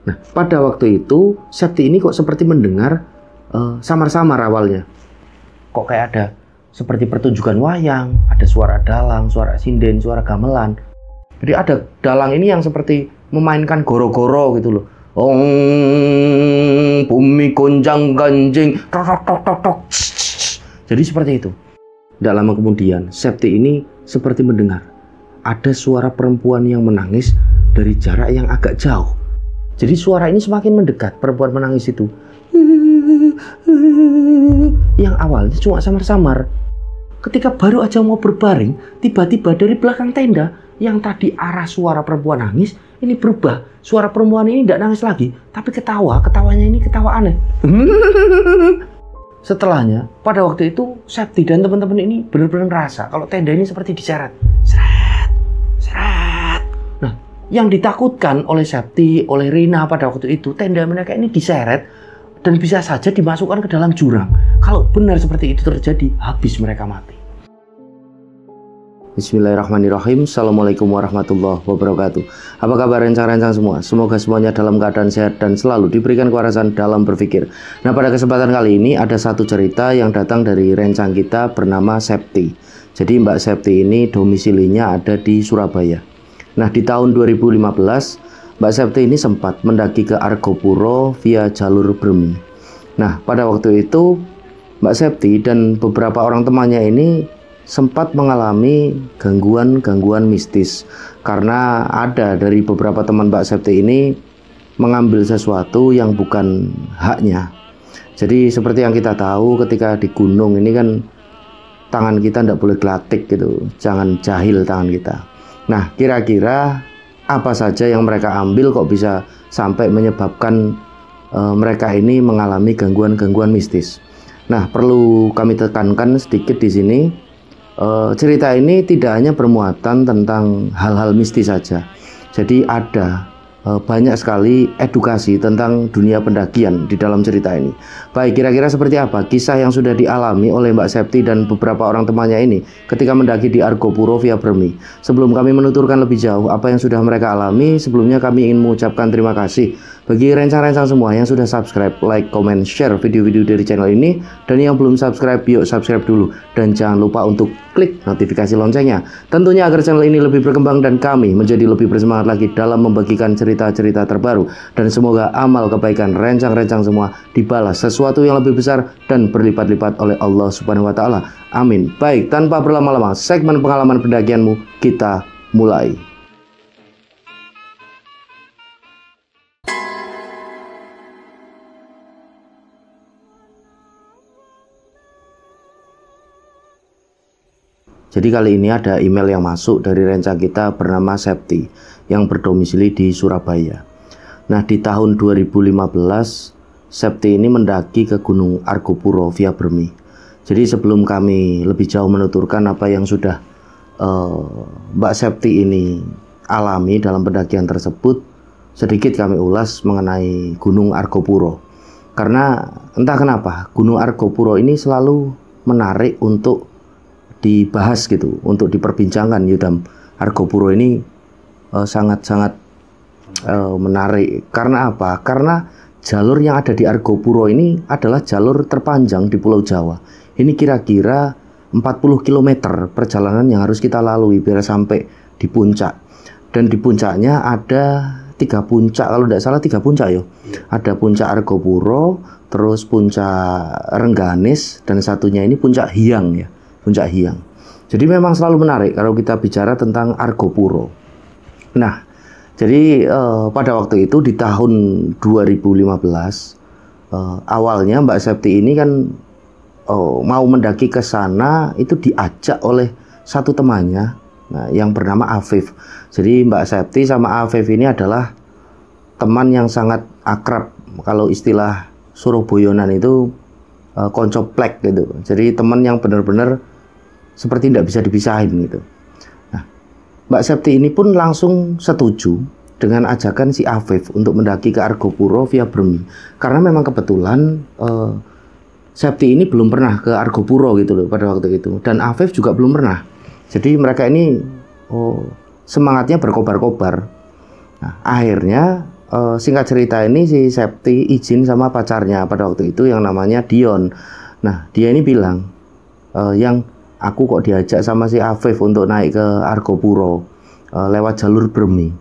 Nah, pada waktu itu Septi ini kok seperti mendengar samar-samar awalnya. Kok kayak ada seperti pertunjukan wayang, ada suara dalang, suara sinden, suara gamelan. Jadi ada dalang ini yang seperti memainkan goro-goro gitu loh. Bumi gonjang ganjing, tok tok tok tok tok. Jadi seperti itu. Tidak lama kemudian, Septi ini seperti mendengar ada suara perempuan yang menangis dari jarak yang agak jauh. Jadi suara ini semakin mendekat, perempuan menangis itu. Yang awalnya cuma samar-samar. Ketika baru aja mau berbaring, tiba-tiba dari belakang tenda yang tadi arah suara perempuan nangis, ini berubah. Suara perempuan ini tidak nangis lagi, tapi ketawa. Ketawanya ini ketawa aneh. Setelahnya, pada waktu itu Septi dan teman-teman ini benar-benar merasa kalau tenda ini seperti diseret. Seret, seret. Nah, yang ditakutkan oleh Septi, oleh Rina pada waktu itu, tenda mereka ini diseret dan bisa saja dimasukkan ke dalam jurang. Kalau benar seperti itu terjadi, habis mereka mati. Bismillahirrahmanirrahim. Assalamualaikum warahmatullahi wabarakatuh. Apa kabar rencang-rencang semua? Semoga semuanya dalam keadaan sehat dan selalu diberikan kewarasan dalam berpikir. Nah, pada kesempatan kali ini ada satu cerita yang datang dari rencang kita bernama Septi. Jadi Mbak Septi ini domisilinya ada di Surabaya. Nah, di tahun 2015 Mbak Septi ini sempat mendaki ke Argopuro via jalur Bremi. Nah, pada waktu itu Mbak Septi dan beberapa orang temannya ini sempat mengalami gangguan mistis karena ada dari beberapa teman Mbak Septi ini mengambil sesuatu yang bukan haknya. Jadi seperti yang kita tahu ketika di gunung ini kan tangan kita tidak boleh gelatik gitu, jangan jahil tangan kita. Nah, kira-kira apa saja yang mereka ambil kok bisa sampai menyebabkan mereka ini mengalami gangguan mistis. Nah, perlu kami tekankan sedikit di sini. Cerita ini tidak hanya bermuatan tentang hal-hal mistis saja. Jadi ada banyak sekali edukasi tentang dunia pendakian di dalam cerita ini. Baik, kira-kira seperti apa kisah yang sudah dialami oleh Mbak Septi dan beberapa orang temannya ini ketika mendaki di Argopuro via Bremi. Sebelum kami menuturkan lebih jauh apa yang sudah mereka alami, sebelumnya kami ingin mengucapkan terima kasih bagi rencang-rencang semua yang sudah subscribe, like, comment, share video-video dari channel ini. Dan yang belum subscribe, yuk subscribe dulu. Dan jangan lupa untuk klik notifikasi loncengnya. Tentunya agar channel ini lebih berkembang dan kami menjadi lebih bersemangat lagi dalam membagikan cerita-cerita terbaru. Dan semoga amal kebaikan rencang-rencang semua dibalas sesuatu yang lebih besar dan berlipat-lipat oleh Allah Subhanahu wa Ta'ala. Amin. Baik, tanpa berlama-lama, segmen pengalaman pendakianmu kita mulai. Jadi kali ini ada email yang masuk dari rencang kita bernama Septi yang berdomisili di Surabaya. Nah, di tahun 2015 Septi ini mendaki ke Gunung Argopuro via Bremi. Jadi sebelum kami lebih jauh menuturkan apa yang sudah Mbak Septi ini alami dalam pendakian tersebut, sedikit kami ulas mengenai Gunung Argopuro. Karena entah kenapa Gunung Argopuro ini selalu menarik untuk dibahas gitu, untuk diperbincangkan. Yudam, Argopuro ini sangat-sangat menarik. Karena apa? Karena jalur yang ada di Argopuro ini adalah jalur terpanjang di Pulau Jawa. Ini kira-kira 40 km perjalanan yang harus kita lalui biar sampai di puncak. Dan di puncaknya ada 3 puncak, kalau tidak salah 3 puncak ya. Ada puncak Argopuro, terus puncak Rengganis, dan satunya ini puncak Hyang ya. Puncak Hyang. Jadi memang selalu menarik kalau kita bicara tentang Argopuro. Nah, jadi pada waktu itu di tahun 2015 awalnya Mbak Septi ini kan mau mendaki ke sana itu diajak oleh satu temannya, yang bernama Afif. Jadi Mbak Septi sama Afif ini adalah teman yang sangat akrab. Kalau istilah Surabayanan itu konco plek gitu. Jadi teman yang benar-benar seperti tidak bisa dipisahin gitu. Nah, Mbak Septi ini pun langsung setuju dengan ajakan si Afif untuk mendaki ke Argopuro via Bremi. Karena memang kebetulan Septi ini belum pernah ke Argopuro gitu loh pada waktu itu. Dan Afif juga belum pernah. Jadi mereka ini semangatnya berkobar-kobar. Nah, akhirnya singkat cerita ini si Septi izin sama pacarnya pada waktu itu yang namanya Dion. Nah, dia ini bilang, yang aku kok diajak sama si Afif untuk naik ke Argopuro lewat jalur Bermi.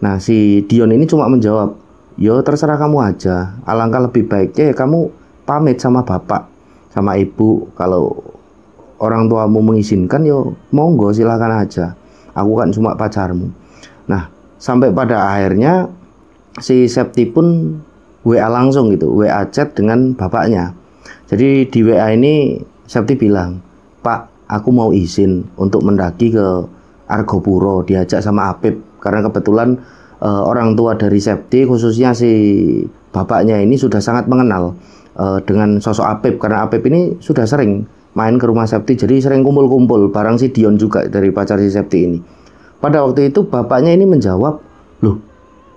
Nah, si Dion ini cuma menjawab, yo terserah kamu aja, alangkah lebih baiknya ya kamu pamit sama bapak, sama ibu, kalau orang tuamu mengizinkan yo monggo silahkan aja, aku kan cuma pacarmu. Nah, sampai pada akhirnya si Septi pun WA langsung gitu, WA chat dengan bapaknya. Jadi di WA ini Septi bilang, Pak, aku mau izin untuk mendaki ke Argopuro, diajak sama Apip. Karena kebetulan orang tua dari Septi, khususnya si bapaknya ini sudah sangat mengenal dengan sosok Apip. Karena Apip ini sudah sering main ke rumah Septi, jadi sering kumpul-kumpul bareng si Dion juga dari pacar si Septi ini. Pada waktu itu bapaknya ini menjawab, loh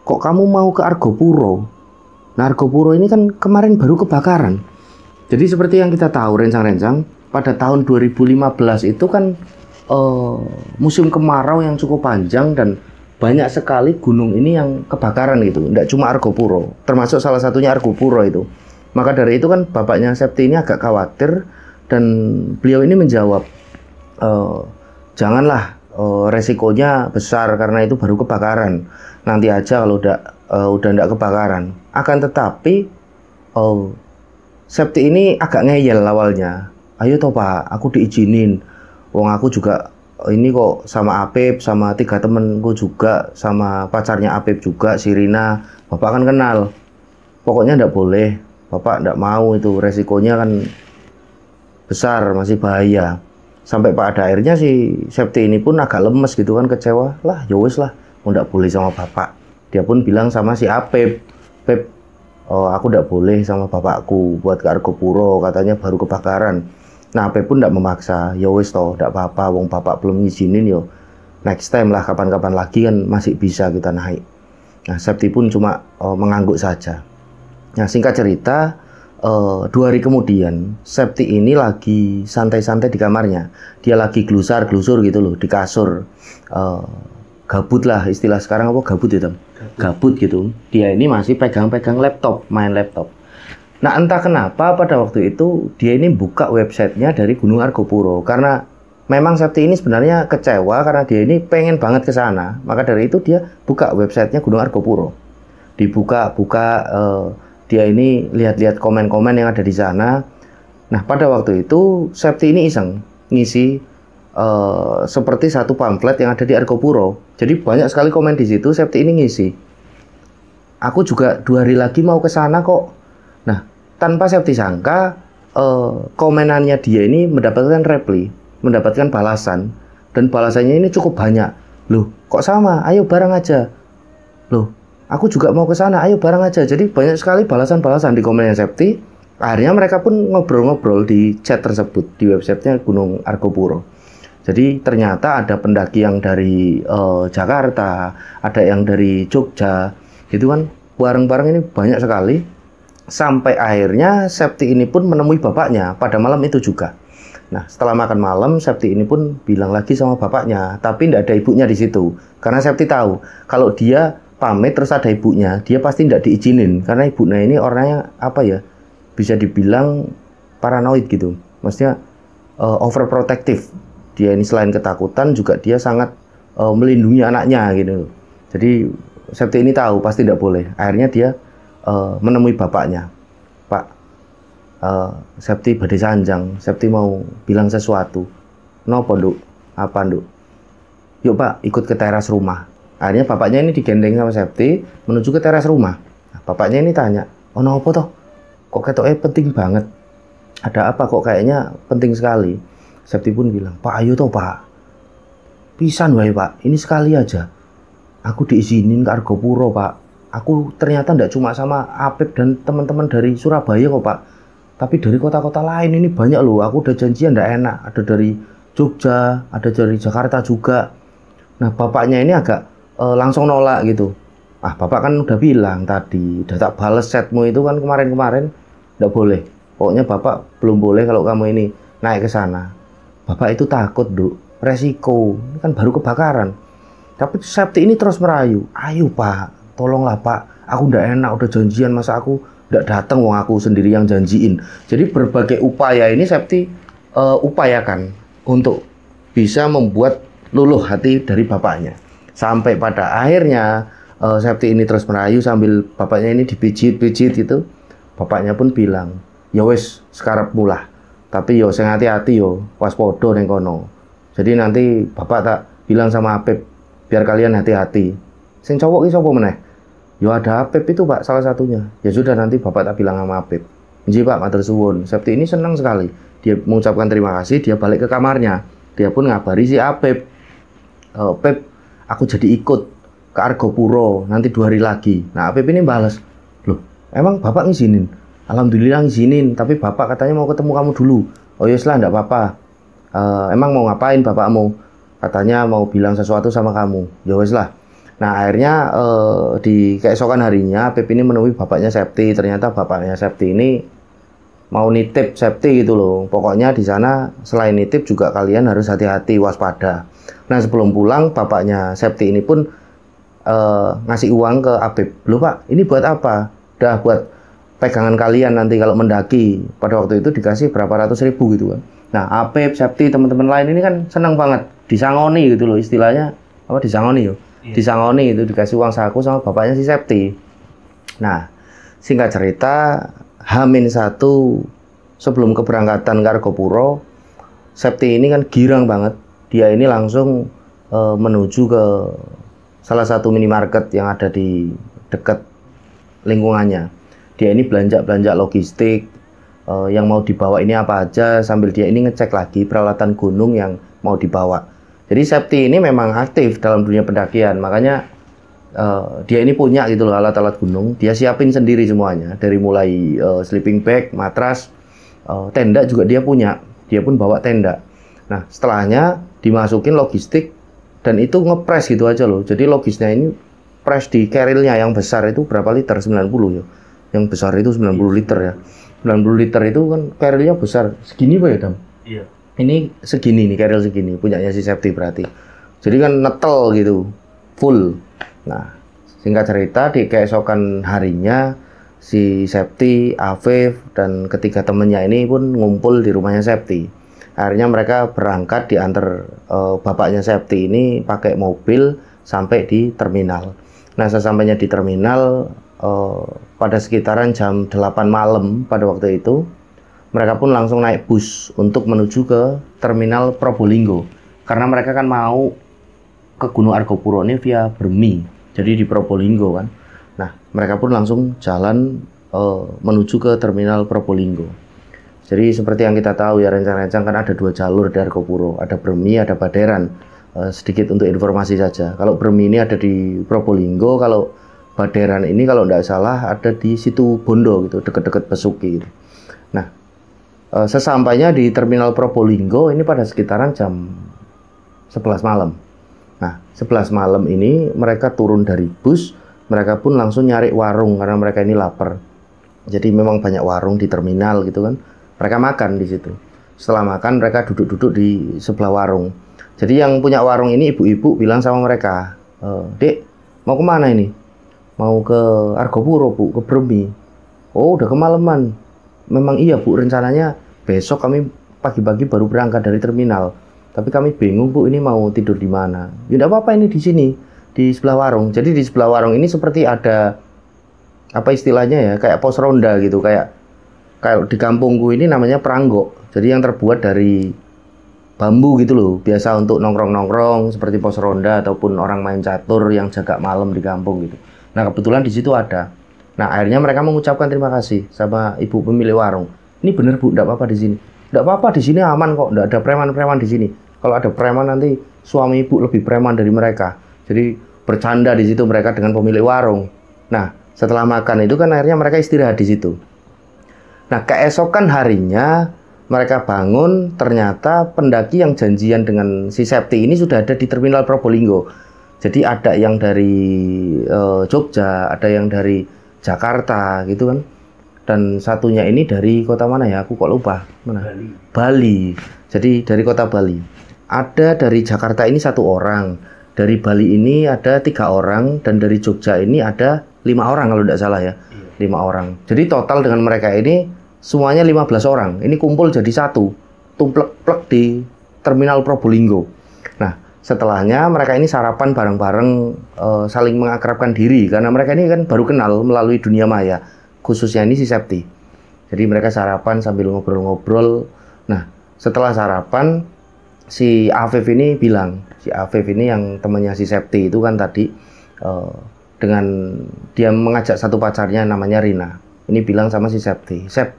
kok kamu mau ke Argopuro? Nah, Argopuro ini kan kemarin baru kebakaran. Jadi seperti yang kita tahu rencang-rencang, pada tahun 2015 itu kan musim kemarau yang cukup panjang dan banyak sekali gunung ini yang kebakaran gitu. Tidak cuma Argopuro, termasuk salah satunya Argopuro itu. Maka dari itu kan bapaknya Septi ini agak khawatir dan beliau ini menjawab, janganlah, resikonya besar karena itu baru kebakaran. Nanti aja kalau udah tidak kebakaran. Akan tetapi Septi ini agak ngeyel awalnya. Ayo toh Pak, aku diizinin. Wong aku juga ini kok sama Apip, sama 3 temenku juga, sama pacarnya Apip juga, si Rina. Bapak kan kenal. Pokoknya tidak boleh. Bapak tidak mau, itu resikonya kan besar, masih bahaya. Sampai pada akhirnya si Septi ini pun agak lemes gitu kan, kecewa. Lah yowes lah, tidak boleh sama bapak. Dia pun bilang sama si Apip, Pep, aku tidak boleh sama bapakku buat ke Argopuro, katanya baru kebakaran. Nah, Apip pun tidak memaksa, ya wis toh, tidak apa-apa, wong bapak belum ngizinin yo. Next time lah, kapan-kapan lagi kan masih bisa kita naik. Nah, Septi pun cuma mengangguk saja. Nah, singkat cerita, 2 hari kemudian Septi ini lagi santai-santai di kamarnya. Dia lagi glusar-glusur gitu loh di kasur. Gabut lah, istilah sekarang apa gabut ya Tam? Gabut gitu. Dia ini masih pegang-pegang laptop, main laptop. Nah, entah kenapa pada waktu itu dia ini buka websitenya dari Gunung Argopuro, karena memang Septi ini sebenarnya kecewa karena dia ini pengen banget ke sana. Maka dari itu dia buka websitenya Gunung Argopuro. Dibuka-buka, dia ini lihat-lihat komen-komen yang ada di sana. Nah, pada waktu itu Septi ini iseng ngisi seperti satu pamflet yang ada di Argopuro. Jadi banyak sekali komen di situ. Septi ini ngisi, aku juga 2 hari lagi mau ke sana kok. Nah, tanpa Septi sangka, komenannya dia ini mendapatkan reply, mendapatkan balasan, dan balasannya ini cukup banyak. Loh, kok sama? Ayo bareng aja. Loh, aku juga mau ke sana. Ayo bareng aja. Jadi banyak sekali balasan-balasan di komennya Septi. Akhirnya mereka pun ngobrol-ngobrol di chat tersebut di websitenya Gunung Argopuro. Jadi ternyata ada pendaki yang dari Jakarta, ada yang dari Jogja, gitu kan, bareng-bareng ini banyak sekali. Sampai akhirnya Septi ini pun menemui bapaknya pada malam itu juga. Nah, setelah makan malam, Septi ini pun bilang lagi sama bapaknya, tapi tidak ada ibunya di situ. Karena Septi tahu, kalau dia pamit terus ada ibunya, dia pasti tidak diizinin. Karena ibunya ini orangnya apa ya, bisa dibilang paranoid gitu. Maksudnya overprotective. Dia ini selain ketakutan juga dia sangat melindungi anaknya gitu. Jadi Septi ini tahu pasti tidak boleh. Akhirnya dia menemui bapaknya. Pak, Septi badhe sanjang. Septi mau bilang sesuatu. Nopo Nduk? Apa Nduk? Yuk Pak, ikut ke teras rumah. Akhirnya bapaknya ini digendeng sama Septi menuju ke teras rumah. Nah, bapaknya ini tanya, oh nopo toh? Kok ketoknya penting banget? Ada apa kok kayaknya penting sekali? Septi pun bilang, Pak ayo toh Pak, pisan wae Pak, ini sekali aja. Aku diizinin ke Argopuro Pak. Aku ternyata tidak cuma sama Apip dan teman-teman dari Surabaya kok Pak, tapi dari kota-kota lain ini banyak loh. Aku udah janjian tidak enak, ada dari Jogja, ada dari Jakarta juga. Nah, bapaknya ini agak langsung nolak gitu. Ah, bapak kan udah bilang tadi, udah tak bales chatmu itu kan kemarin-kemarin, tidak boleh. Pokoknya bapak belum boleh kalau kamu ini naik ke sana. Bapak itu takut, Duk. Resiko. Ini kan baru kebakaran. Tapi Septi ini terus merayu. Ayo, Pak. Tolonglah, Pak. aku ndak enak, udah janjian masa aku ndak datang, wong aku sendiri yang janjiin. Jadi berbagai upaya ini Septi upayakan untuk bisa membuat luluh hati dari bapaknya. Sampai pada akhirnya Septi ini terus merayu sambil bapaknya ini dipijit-pijit gitu. Bapaknya pun bilang, ya wis sekarang mulah. Tapi yo sing hati-hati yo, waspada ning kono. Jadi nanti bapak tak bilang sama Apip biar kalian hati-hati. Sing cowok iki sapa meneh? Yo ada Apip itu Pak, salah satunya. Ya sudah nanti bapak tak bilang sama Apip. Nggih Pak, matur suwun. Septi ini senang sekali. Dia mengucapkan terima kasih, dia balik ke kamarnya. Dia pun ngabari si Apip. Pep, aku jadi ikut ke Argopuro nanti 2 hari lagi. Nah Apip ini balas, loh emang bapak ngizinin? Alhamdulillah ngizinin, tapi bapak katanya mau ketemu kamu dulu. Oh ya lah, enggak apa-apa. Emang mau ngapain bapakmu? Katanya mau bilang sesuatu sama kamu. Ya wes lah. Nah akhirnya di keesokan harinya Pep ini menemui bapaknya Septi. Ternyata bapaknya Septi ini mau nitip Septi gitu loh. Pokoknya di sana selain nitip juga kalian harus hati-hati, waspada. Nah sebelum pulang bapaknya Septi ini pun ngasih uang ke Apip. Loh Pak, ini buat apa? Udah buat pegangan kalian nanti kalau mendaki. Pada waktu itu dikasih berapa ratus ribu gitu kan. Nah Apip, Septi, teman-teman lain ini kan senang banget, disangoni gitu loh istilahnya. Apa disangoni yo? Iya. Disangoni itu, dikasih uang saku sama bapaknya si Septi. Nah singkat cerita, H-1 sebelum keberangkatan ke Argopuro, Septi ini kan girang banget. Dia ini langsung menuju ke salah satu minimarket yang ada di dekat lingkungannya. Dia ini belanja logistik, yang mau dibawa ini apa aja, sambil dia ini ngecek lagi peralatan gunung yang mau dibawa. Jadi Septi ini memang aktif dalam dunia pendakian, makanya dia ini punya gitu loh alat-alat gunung. Dia siapin sendiri semuanya, dari mulai sleeping bag, matras, tenda juga dia punya. Dia pun bawa tenda. Nah setelahnya dimasukin logistik dan itu ngepres gitu aja loh. Jadi logisnya ini press di carrier-nya yang besar itu berapa liter? 90 ya. Yang besar itu 90 liter ya. 90 liter itu kan carrier-nya besar. Segini Pak ya Dam? Iya. Ini segini nih, carrier segini. Punyanya si Septi berarti. Jadi kan netel gitu. Full. Nah singkat cerita di keesokan harinya si Septi, Afif, dan ketiga temennya ini pun ngumpul di rumahnya Septi. Akhirnya mereka berangkat diantar bapaknya Septi ini pakai mobil sampai di terminal. Nah sesampainya di terminal pada sekitaran jam 8 malam pada waktu itu, mereka pun langsung naik bus untuk menuju ke terminal Probolinggo. Karena mereka kan mau ke Gunung Argopuro ini via Bermi, jadi di Probolinggo kan. Nah mereka pun langsung jalan menuju ke terminal Probolinggo. Jadi seperti yang kita tahu ya, rencang-rencang kan ada 2 jalur di Argopuro, ada Bermi, ada Baderan. Sedikit untuk informasi saja, kalau Bermi ini ada di Probolinggo, kalau Baderan ini kalau tidak salah ada di situ Bondo gitu, deket-deket Besuki gitu. Nah sesampainya di terminal Probolinggo ini pada sekitaran jam 11 malam. Nah 11 malam ini mereka turun dari bus, mereka pun langsung nyari warung karena mereka ini lapar. Jadi memang banyak warung di terminal gitu kan. Mereka makan di situ. Setelah makan mereka duduk-duduk di sebelah warung. Jadi yang punya warung ini ibu-ibu bilang sama mereka, Dek, mau kemana ini? Mau ke Argopuro Bu, ke Bermi. Oh udah kemalaman. Memang iya Bu, rencananya besok kami pagi-pagi baru berangkat dari terminal. Tapi kami bingung Bu, ini mau tidur di mana? Ya enggak apa-apa, ini di sini, di sebelah warung. Jadi di sebelah warung ini seperti ada apa istilahnya ya, kayak pos ronda gitu, kayak di kampungku ini namanya peranggok. Jadi yang terbuat dari bambu gitu loh, biasa untuk nongkrong-nongkrong seperti pos ronda ataupun orang main catur yang jaga malam di kampung gitu. Nah kebetulan di situ ada. Nah akhirnya mereka mengucapkan terima kasih sama ibu pemilik warung. Ini bener Bu, enggak apa-apa di sini. Enggak apa-apa, di sini aman kok, enggak ada preman-preman di sini. Kalau ada preman nanti suami ibu lebih preman dari mereka. Jadi bercanda di situ mereka dengan pemilik warung. Nah setelah makan itu kan akhirnya mereka istirahat di situ. Nah keesokan harinya mereka bangun, ternyata pendaki yang janjian dengan si Septi ini sudah ada di terminal Probolinggo. Jadi ada yang dari Jogja, ada yang dari Jakarta gitu kan. Dan satunya ini dari kota mana ya? Aku kok lupa. Mana? Bali. Jadi dari kota Bali. Ada dari Jakarta ini 1 orang. Dari Bali ini ada 3 orang. Dan dari Jogja ini ada orang kalau tidak salah ya. 5 orang. Jadi total dengan mereka ini semuanya 15 orang. Ini kumpul jadi satu, tumplek-plek di Terminal Probolinggo. Nah, setelahnya mereka ini sarapan bareng-bareng, saling mengakrabkan diri karena mereka ini kan baru kenal melalui dunia maya, khususnya ini si Septi. Jadi mereka sarapan sambil ngobrol-ngobrol. Nah, setelah sarapan si Afif ini bilang, si Afif ini yang temannya si Septi itu kan tadi dengan dia mengajak satu pacarnya namanya Rina. Ini bilang sama si Septi, "Sep,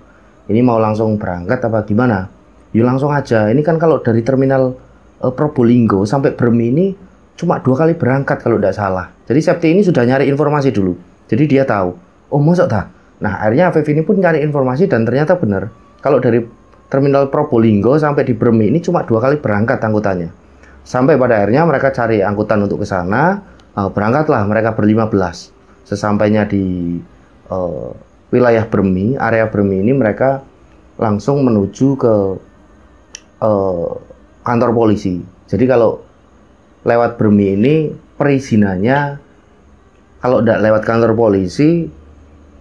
ini mau langsung berangkat apa gimana?" "Yuk langsung aja. Ini kan kalau dari terminal Probolinggo sampai Bremi ini cuma 2 kali berangkat kalau tidak salah." Jadi Septi ini sudah nyari informasi dulu. Jadi dia tahu, oh mosok dah. Nah akhirnya Afif ini pun cari informasi dan ternyata benar. Kalau dari terminal Probolinggo sampai di Bremi ini cuma 2 kali berangkat angkutannya. Sampai pada akhirnya mereka cari angkutan untuk ke sana. Berangkatlah mereka ber-15. Sesampainya di wilayah Bremi, area Bremi ini mereka langsung menuju ke kantor polisi. Jadi kalau lewat Bremi ini perizinannya, kalau tidak lewat kantor polisi,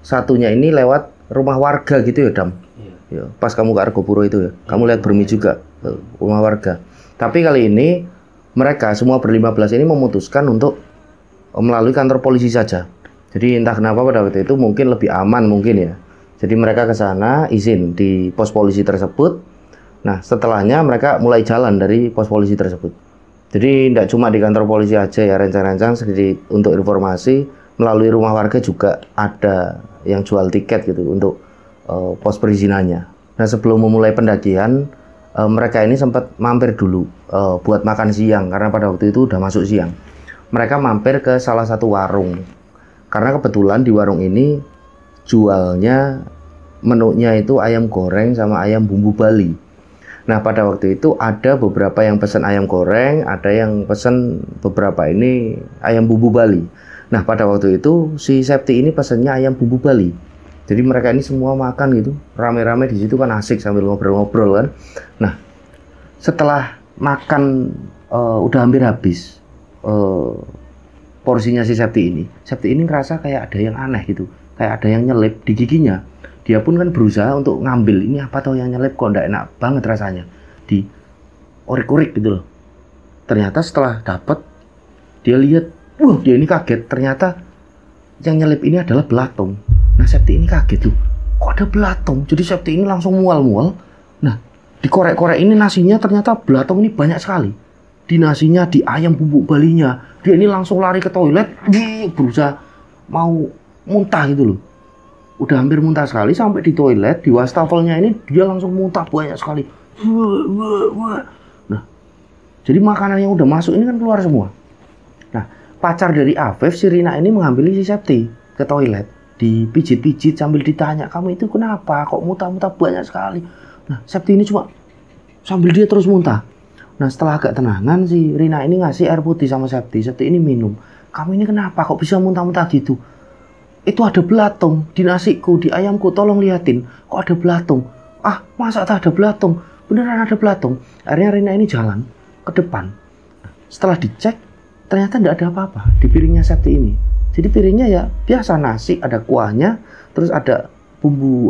satunya ini lewat rumah warga gitu ya, Dam. Ya, pas kamu ke Argopuro itu ya, kamu lihat Bremi juga, rumah warga. Tapi kali ini mereka semua ber-15 ini memutuskan untuk melalui kantor polisi saja. Jadi entah kenapa pada waktu itu mungkin lebih aman mungkin ya. Jadi mereka ke sana izin di pos polisi tersebut. Nah setelahnya mereka mulai jalan dari pos polisi tersebut. Jadi tidak cuma di kantor polisi aja ya rencang-rencang, sedikit untuk informasi, melalui rumah warga juga ada yang jual tiket gitu untuk pos perizinannya. Nah sebelum memulai pendakian mereka ini sempat mampir dulu buat makan siang karena pada waktu itu udah masuk siang. Mereka mampir ke salah satu warung karena kebetulan di warung ini jualnya menunya itu ayam goreng sama ayam bumbu Bali. Nah pada waktu itu ada beberapa yang pesan ayam goreng, ada yang pesan beberapa ini ayam bumbu Bali. Nah pada waktu itu si Septi ini pesannya ayam bumbu Bali. Jadi mereka ini semua makan gitu, rame-rame di situ kan asik sambil ngobrol-ngobrol kan. Nah setelah makan udah hampir habis porsinya si Septi ini ngerasa kayak ada yang aneh gitu, kayak ada yang nyelip di giginya. Dia pun kan berusaha untuk ngambil, ini apa tau yang nyelip kok nggak enak banget rasanya, di orik-orik gitu loh. Ternyata setelah dapat dia lihat, dia ini kaget, ternyata yang nyelip ini adalah belatung. Nah Septi ini kaget tuh, kok ada belatung. Jadi Septi ini langsung mual-mual. Nah dikorek-korek ini nasinya, ternyata belatung ini banyak sekali. Di nasinya, di ayam bumbu Balinya. Dia ini langsung lari ke toilet, berusaha mau muntah gitu loh. Udah hampir muntah sekali, sampai di toilet, di wastafelnya ini dia langsung muntah banyak sekali. Nah, jadi makanan yang udah masuk ini kan keluar semua. Nah, pacar dari Afif, si Rina ini mengambil si Septi ke toilet, dipijit-pijit sambil ditanya, "Kamu itu kenapa? Kok muntah-muntah banyak sekali?" Nah, Septi ini cuma sambil dia terus muntah. Nah setelah agak tenangan si Rina ini ngasih air putih sama Septi. Septi ini minum. "Kamu ini kenapa kok bisa muntah-muntah gitu?" "Itu ada belatung di nasiku, di ayamku, tolong liatin. Kok ada belatung?" "Ah masa tak ada belatung?" "Beneran ada belatung." Akhirnya Rina ini jalan ke depan. Setelah dicek ternyata tidak ada apa-apa di piringnya Septi ini. Jadi piringnya ya biasa, nasi, ada kuahnya, terus ada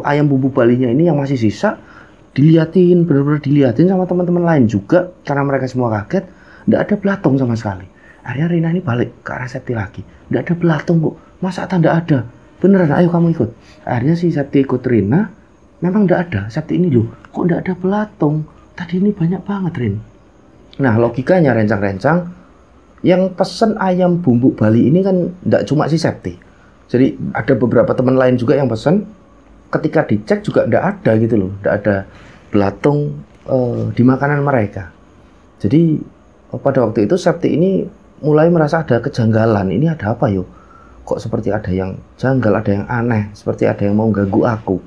ayam bumbu Balinya ini yang masih sisa. Diliatin, benar-benar diliatin sama teman-teman lain juga karena mereka semua kaget, tidak ada belatung sama sekali. Akhirnya Rina ini balik ke arah Septi lagi, "Tidak ada belatung kok, masa tidak ada? Beneran, ayo kamu ikut." Akhirnya si Septi ikut Rina, memang tidak ada. Septi ini loh, kok tidak ada belatung? Tadi ini banyak banget Rin. Nah logikanya rencang-rencang, yang pesen ayam bumbu Bali ini kan tidak cuma si Septi. Jadi ada beberapa teman lain juga yang pesen. Ketika dicek juga tidak ada gitu loh, tidak ada belatung di makanan mereka. Jadi pada waktu itu Septi ini mulai merasa ada kejanggalan. Ini ada apa yuk? Kok seperti ada yang janggal, ada yang aneh, seperti ada yang mau ganggu aku.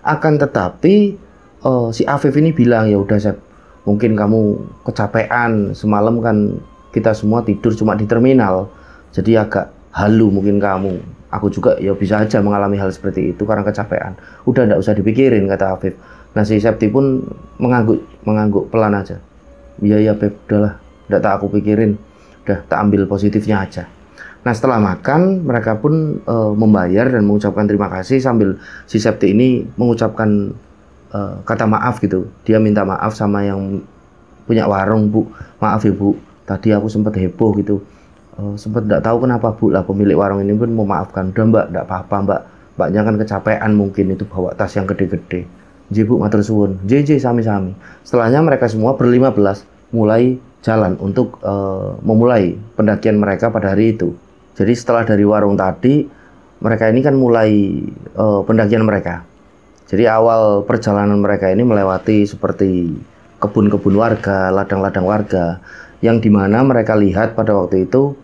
Akan tetapi si Afif ini bilang, "Ya udah Sep, mungkin kamu kecapean, semalam kan kita semua tidur cuma di terminal, jadi agak halu mungkin kamu. Aku juga ya bisa aja mengalami hal seperti itu karena kecapean. Udah nggak usah dipikirin," kata Afif. Nah si Septi pun mengangguk pelan aja. "Iya ya Beb, udahlah, nggak tak aku pikirin, udah tak ambil positifnya aja." Nah setelah makan mereka pun membayar dan mengucapkan terima kasih sambil si Septi ini mengucapkan kata maaf gitu. Dia minta maaf sama yang punya warung, Bu. Maaf ya Bu, tadi aku sempat heboh gitu. Sempat nggak tahu kenapa Bu lah, pemilik warung ini pun memaafkan. Udah Mbak, nggak apa-apa Mbak. Mbaknya kan kecapean mungkin itu bawa tas yang gede-gede. Ji Bu, matur suwun. JJ sami-sami. Setelahnya mereka semua ber-15 mulai jalan untuk memulai pendakian mereka pada hari itu. Jadi setelah dari warung tadi, mereka ini kan mulai pendakian mereka. Jadi awal perjalanan mereka ini melewati seperti kebun-kebun warga, ladang-ladang warga, yang dimana mereka lihat pada waktu itu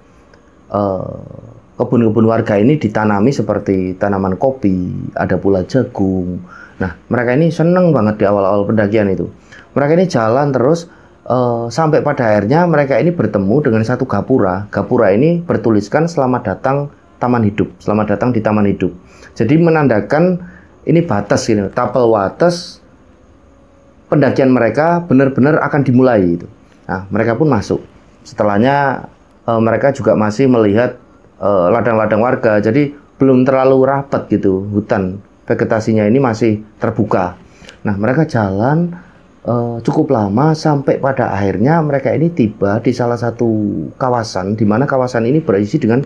kebun-kebun warga ini ditanami seperti tanaman kopi, ada pula jagung. Nah, mereka ini seneng banget di awal-awal pendakian itu. Mereka ini jalan terus sampai pada akhirnya mereka ini bertemu dengan satu gapura. Gapura ini bertuliskan selamat datang Taman Hidup, selamat datang di Taman Hidup. Jadi menandakan ini batas ini, tapel wates pendakian mereka benar-benar akan dimulai itu. Nah, mereka pun masuk. Setelahnya mereka juga masih melihat ladang-ladang warga. Jadi belum terlalu rapat gitu hutan, vegetasinya ini masih terbuka. Nah, mereka jalan cukup lama sampai pada akhirnya mereka ini tiba di salah satu kawasan, di mana kawasan ini berisi dengan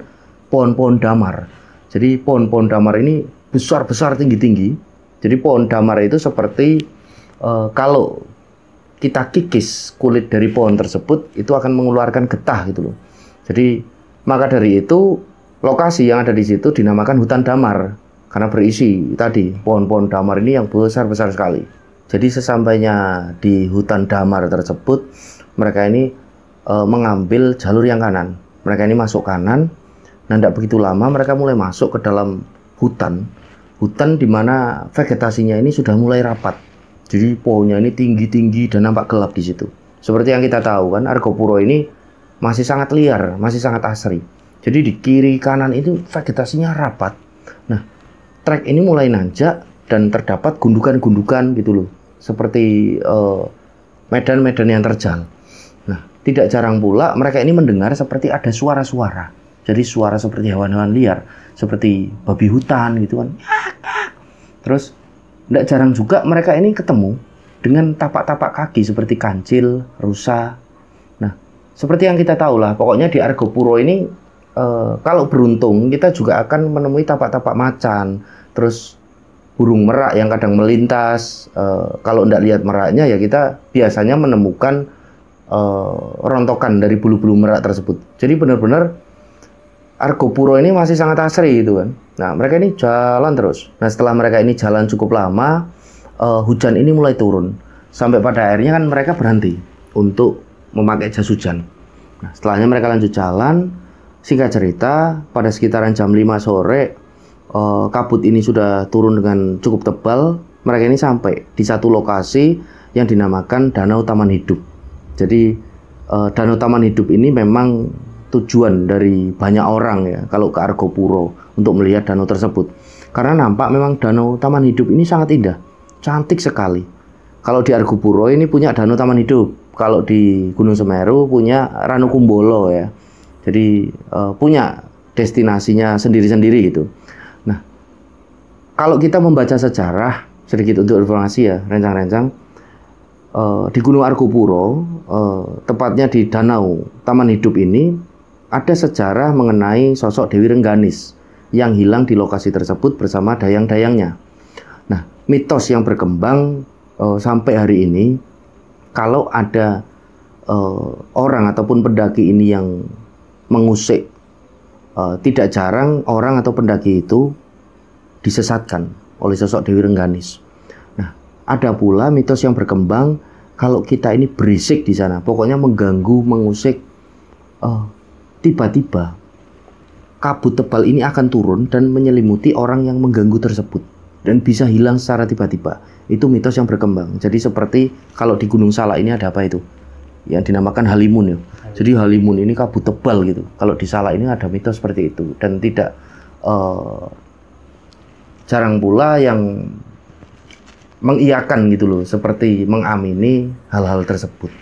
pohon-pohon damar. Jadi pohon-pohon damar ini besar-besar, tinggi-tinggi. Jadi pohon damar itu seperti kalau kita kikis kulit dari pohon tersebut itu akan mengeluarkan getah gitu loh. Jadi maka dari itu lokasi yang ada di situ dinamakan hutan damar karena berisi tadi pohon-pohon damar ini yang besar-besar sekali. Jadi sesampainya di hutan damar tersebut, mereka ini mengambil jalur yang kanan. Mereka ini masuk kanan, dan tidak begitu lama mereka mulai masuk ke dalam hutan. Hutan di mana vegetasinya ini sudah mulai rapat. Jadi pohonnya ini tinggi-tinggi dan nampak gelap di situ. Seperti yang kita tahu kan, Argopuro ini masih sangat liar, masih sangat asri. Jadi di kiri kanan itu vegetasinya rapat. Nah, trek ini mulai nanjak dan terdapat gundukan-gundukan gitu loh, seperti medan-medan yang terjal. Nah, tidak jarang pula mereka ini mendengar seperti ada suara-suara. Jadi suara seperti hewan-hewan liar, seperti babi hutan gitu kan. Terus tidak jarang juga mereka ini ketemu dengan tapak-tapak kaki seperti kancil, rusa. Nah, seperti yang kita tahu lah, pokoknya di Argopuro ini kalau beruntung kita juga akan menemui tapak-tapak macan, terus burung merak yang kadang melintas. Kalau tidak lihat meraknya ya kita biasanya menemukan rontokan dari bulu-bulu merak tersebut. Jadi benar-benar Argopuro ini masih sangat asri gitu kan. Nah, mereka ini jalan terus. Nah, setelah mereka ini jalan cukup lama, hujan ini mulai turun. Sampai pada akhirnya kan mereka berhenti untuk memakai jas hujan. Nah, setelahnya mereka lanjut jalan. Singkat cerita, pada sekitaran jam 5 sore, kabut ini sudah turun dengan cukup tebal. Mereka ini sampai di satu lokasi yang dinamakan Danau Taman Hidup. Jadi Danau Taman Hidup ini memang tujuan dari banyak orang ya kalau ke Argopuro untuk melihat danau tersebut. Karena nampak memang Danau Taman Hidup ini sangat indah, cantik sekali. Kalau di Argopuro ini punya Danau Taman Hidup, kalau di Gunung Semeru punya Ranukumbolo ya. Jadi punya destinasinya sendiri-sendiri gitu. Nah, kalau kita membaca sejarah, sedikit untuk informasi ya, rencang-rencang, di Gunung Argopuro, tepatnya di Danau Taman Hidup ini, ada sejarah mengenai sosok Dewi Rengganis yang hilang di lokasi tersebut bersama dayang-dayangnya. Nah, mitos yang berkembang sampai hari ini, kalau ada orang ataupun pendaki ini yang mengusik, tidak jarang orang atau pendaki itu disesatkan oleh sosok Dewi Rengganis. Nah, ada pula mitos yang berkembang kalau kita ini berisik di sana, pokoknya mengganggu, mengusik, tiba-tiba kabut tebal ini akan turun dan menyelimuti orang yang mengganggu tersebut dan bisa hilang secara tiba-tiba. Itu mitos yang berkembang. Jadi seperti kalau di Gunung Salak ini ada apa itu? Yang dinamakan halimun ya. Jadi halimun ini kabut tebal gitu. Kalau di Salak ini ada mitos seperti itu dan tidak jarang pula yang mengiyakan gitu loh, seperti mengamini hal-hal tersebut.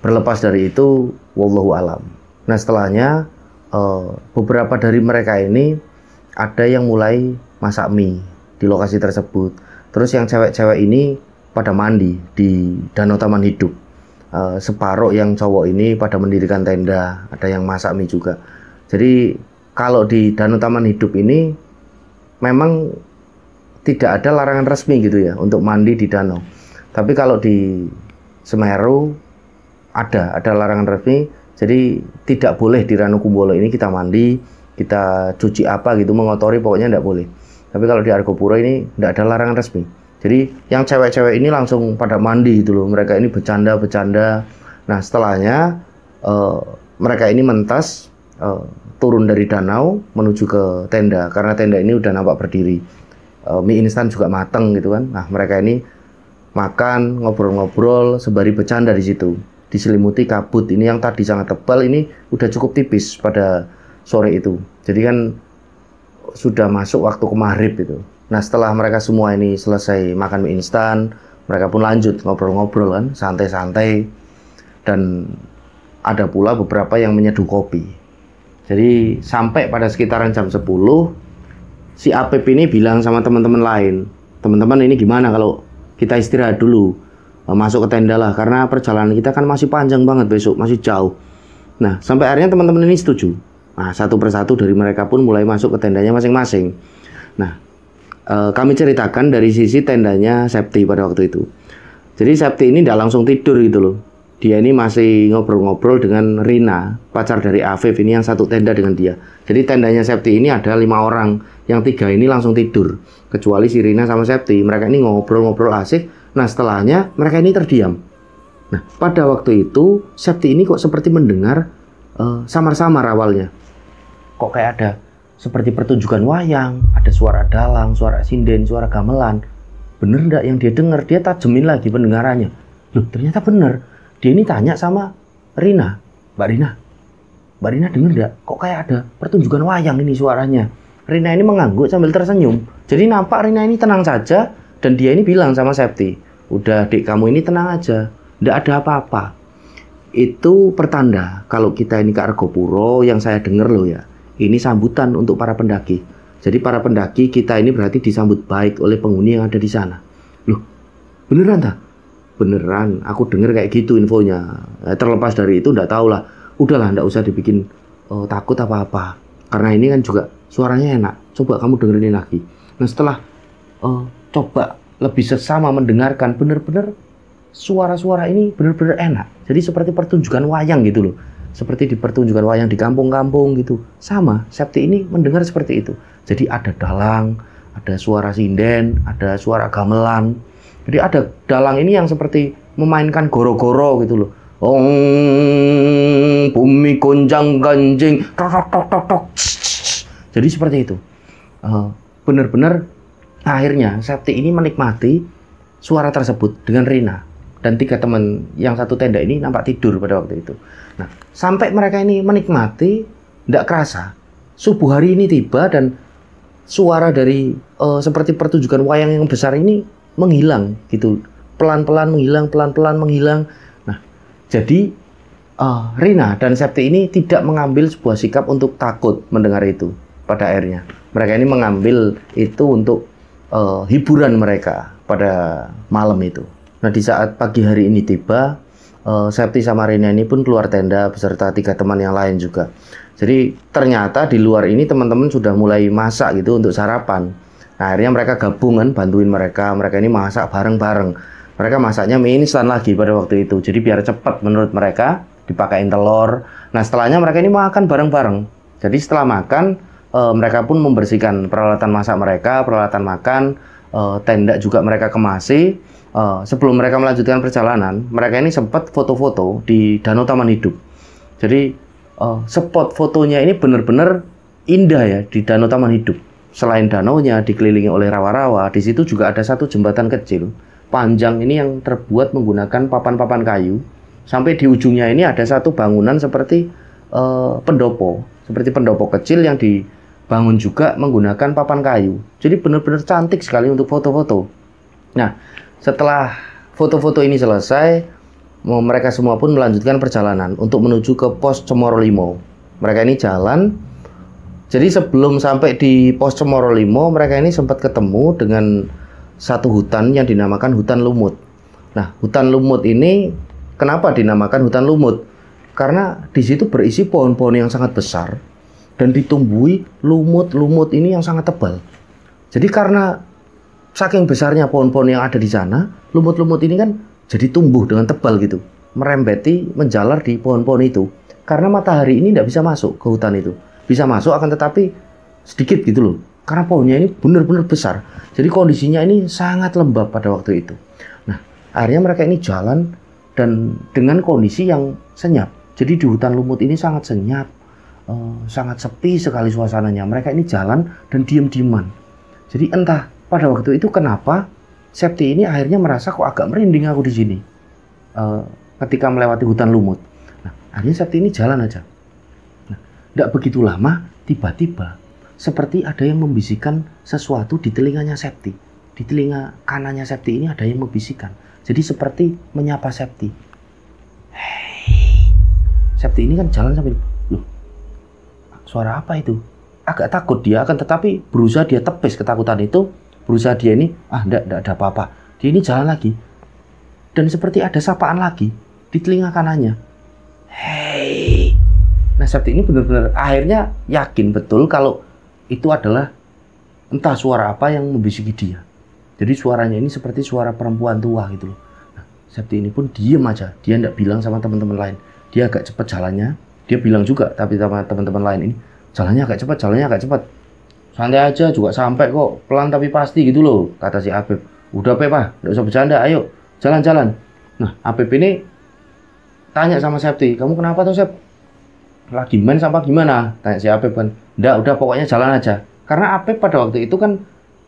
Berlepas dari itu, wallahu alam. Nah, setelahnya beberapa dari mereka ini ada yang mulai masak mie di lokasi tersebut. Terus yang cewek-cewek ini pada mandi di Danau Taman Hidup. Separuh yang cowok ini pada mendirikan tenda, ada yang masak mie juga. Jadi kalau di Danau Taman Hidup ini memang tidak ada larangan resmi gitu ya untuk mandi di danau. Tapi kalau di Semeru ada larangan resmi. Jadi tidak boleh di Ranukumbolo ini kita mandi, kita cuci apa gitu, mengotori, pokoknya tidak boleh. Tapi kalau di Argopuro ini tidak ada larangan resmi. Jadi yang cewek-cewek ini langsung pada mandi gitu loh. Mereka ini bercanda-bercanda. Nah setelahnya mereka ini mentas turun dari danau menuju ke tenda. Karena tenda ini udah nampak berdiri. Mie instan juga mateng gitu kan. Nah mereka ini makan, ngobrol-ngobrol, sembari bercanda di situ. Diselimuti kabut ini yang tadi sangat tebal, ini udah cukup tipis pada sore itu. Jadi kan sudah masuk waktu ke maghrib itu. Nah setelah mereka semua ini selesai makan mie instan, mereka pun lanjut ngobrol-ngobrol kan, santai-santai. Dan ada pula beberapa yang menyeduh kopi. Jadi sampai pada sekitaran jam 10, si Apep ini bilang sama teman-teman lain, teman-teman ini gimana kalau kita istirahat dulu, masuk ke tenda lah, karena perjalanan kita kan masih panjang banget besok, masih jauh. Nah sampai akhirnya teman-teman ini setuju. Nah satu persatu dari mereka pun mulai masuk ke tendanya masing-masing. Nah kami ceritakan dari sisi tendanya Septi pada waktu itu. Jadi Septi ini tidak langsung tidur gitu loh. Dia ini masih ngobrol-ngobrol dengan Rina, pacar dari Afif ini yang satu tenda dengan dia. Jadi tendanya Septi ini ada 5 orang, yang 3 ini langsung tidur, kecuali si Rina sama Septi. Mereka ini ngobrol-ngobrol asik. Nah setelahnya mereka ini terdiam. Nah pada waktu itu Septi ini kok seperti mendengar samar-samar awalnya. Kok kayak ada seperti pertunjukan wayang, ada suara dalang, suara sinden, suara gamelan. Bener ndak yang dia dengar? Dia tajemin lagi pendengarannya. Loh ternyata bener. Dia ini tanya sama Rina, Mbak Rina denger ndak? Kok kayak ada pertunjukan wayang ini suaranya? Rina ini mengangguk sambil tersenyum. Jadi nampak Rina ini tenang saja. Dan dia ini bilang sama Septi, udah dek kamu ini tenang aja, ndak ada apa-apa. Itu pertanda kalau kita ini ke Argopuro, yang saya dengar loh ya, ini sambutan untuk para pendaki. Jadi para pendaki kita ini berarti disambut baik oleh penghuni yang ada di sana. Loh, beneran tak? Beneran, aku dengar kayak gitu infonya. Terlepas dari itu ndak tahu lah. Udahlah, ndak usah dibikin takut apa-apa. Karena ini kan juga suaranya enak. Coba kamu dengerin lagi. Nah setelah coba lebih sesama mendengarkan, benar-benar suara-suara ini benar-benar enak. Jadi seperti pertunjukan wayang gitu loh. Seperti di pertunjukan wayang di kampung-kampung gitu. Sama, Septi ini mendengar seperti itu. Jadi ada dalang, ada suara sinden, ada suara gamelan. Jadi ada dalang ini yang seperti memainkan goro-goro gitu loh. Bumi gonjang ganjing, tok tok tok tok. Jadi seperti itu. Benar-benar akhirnya Septi ini menikmati suara tersebut dengan Rina. Dan 3 teman yang satu tenda ini nampak tidur pada waktu itu. Nah, sampai mereka ini menikmati, tidak kerasa subuh hari ini tiba dan suara dari seperti pertunjukan wayang yang besar ini menghilang gitu. Pelan-pelan menghilang, pelan-pelan menghilang. Nah, jadi Rina dan Septi ini tidak mengambil sebuah sikap untuk takut mendengar itu pada akhirnya. Mereka ini mengambil itu untuk hiburan mereka pada malam itu. Nah di saat pagi hari ini tiba, Septi sama Rina ini pun keluar tenda beserta 3 teman yang lain juga. Jadi ternyata di luar ini teman-teman sudah mulai masak gitu untuk sarapan. Nah akhirnya mereka gabungan bantuin mereka ini masak bareng-bareng. Mereka masaknya mie instan lagi pada waktu itu. Jadi biar cepat menurut mereka, dipakein telur. Nah setelahnya mereka ini makan bareng-bareng. Jadi setelah makan, mereka pun membersihkan peralatan masak mereka, peralatan makan, tenda juga mereka kemasi. Sebelum mereka melanjutkan perjalanan, mereka ini sempat foto-foto di Danau Taman Hidup. Jadi spot fotonya ini benar-benar indah ya di Danau Taman Hidup. Selain danaunya dikelilingi oleh rawa-rawa, di situ juga ada satu jembatan kecil panjang ini yang terbuat menggunakan papan-papan kayu. Sampai di ujungnya ini ada satu bangunan seperti pendopo, seperti pendopo kecil yang dibangun juga menggunakan papan kayu. Jadi benar-benar cantik sekali untuk foto-foto. Nah, setelah foto-foto ini selesai, mereka semua pun melanjutkan perjalanan untuk menuju ke pos Cemoro Limo. Mereka ini jalan. Jadi sebelum sampai di pos Cemoro Limo, mereka ini sempat ketemu dengan satu hutan yang dinamakan hutan lumut. Nah, hutan lumut ini kenapa dinamakan hutan lumut? Karena di situ berisi pohon-pohon yang sangat besar dan ditumbuhi lumut-lumut ini yang sangat tebal. Jadi karena saking besarnya pohon-pohon yang ada di sana, lumut-lumut ini kan jadi tumbuh dengan tebal gitu, merembeti, menjalar di pohon-pohon itu. Karena matahari ini tidak bisa masuk ke hutan itu. Bisa masuk akan tetapi sedikit gitu loh. Karena pohonnya ini benar-benar besar. Jadi kondisinya ini sangat lembab pada waktu itu. Nah, akhirnya mereka ini jalan dan dengan kondisi yang senyap. Jadi di hutan lumut ini sangat senyap, sangat sepi sekali suasananya. Mereka ini jalan dan diam-diaman. Jadi entah pada waktu itu kenapa Septi ini akhirnya merasa kok agak merinding aku di sini ketika melewati hutan lumut. Nah, akhirnya Septi ini jalan aja. Nah, tidak begitu lama, tiba-tiba seperti ada yang membisikkan sesuatu di telinganya Septi. Di telinga kanannya Septi ini ada yang membisikkan. Jadi seperti menyapa Septi. Hei. Septi ini kan jalan sambil, loh, suara apa itu? Agak takut dia, akan tetapi berusaha dia tepis ketakutan itu. Berusaha dia ini, enggak ada apa-apa. Dia ini jalan lagi. Dan seperti ada sapaan lagi di telinga kanannya. Hei. Nah, Septi ini benar-benar akhirnya yakin betul kalau itu adalah entah suara apa yang membisiki dia. Jadi suaranya ini seperti suara perempuan tua gitu loh. Nah, Septi ini pun diem aja. Dia enggak bilang sama teman-teman lain. Dia agak cepat jalannya. Dia bilang juga tapi sama teman-teman lain ini, jalannya agak cepat. Santai aja juga sampai kok, pelan tapi pasti gitu loh, kata si Apip. Udah Pep, nggak usah bercanda, ayo jalan-jalan. Nah, Apip ini tanya sama Septi, kamu kenapa tuh Sep? Lagi main sama gimana? Tanya si Apip kan. Nggak, udah pokoknya jalan aja. Karena Apip pada waktu itu kan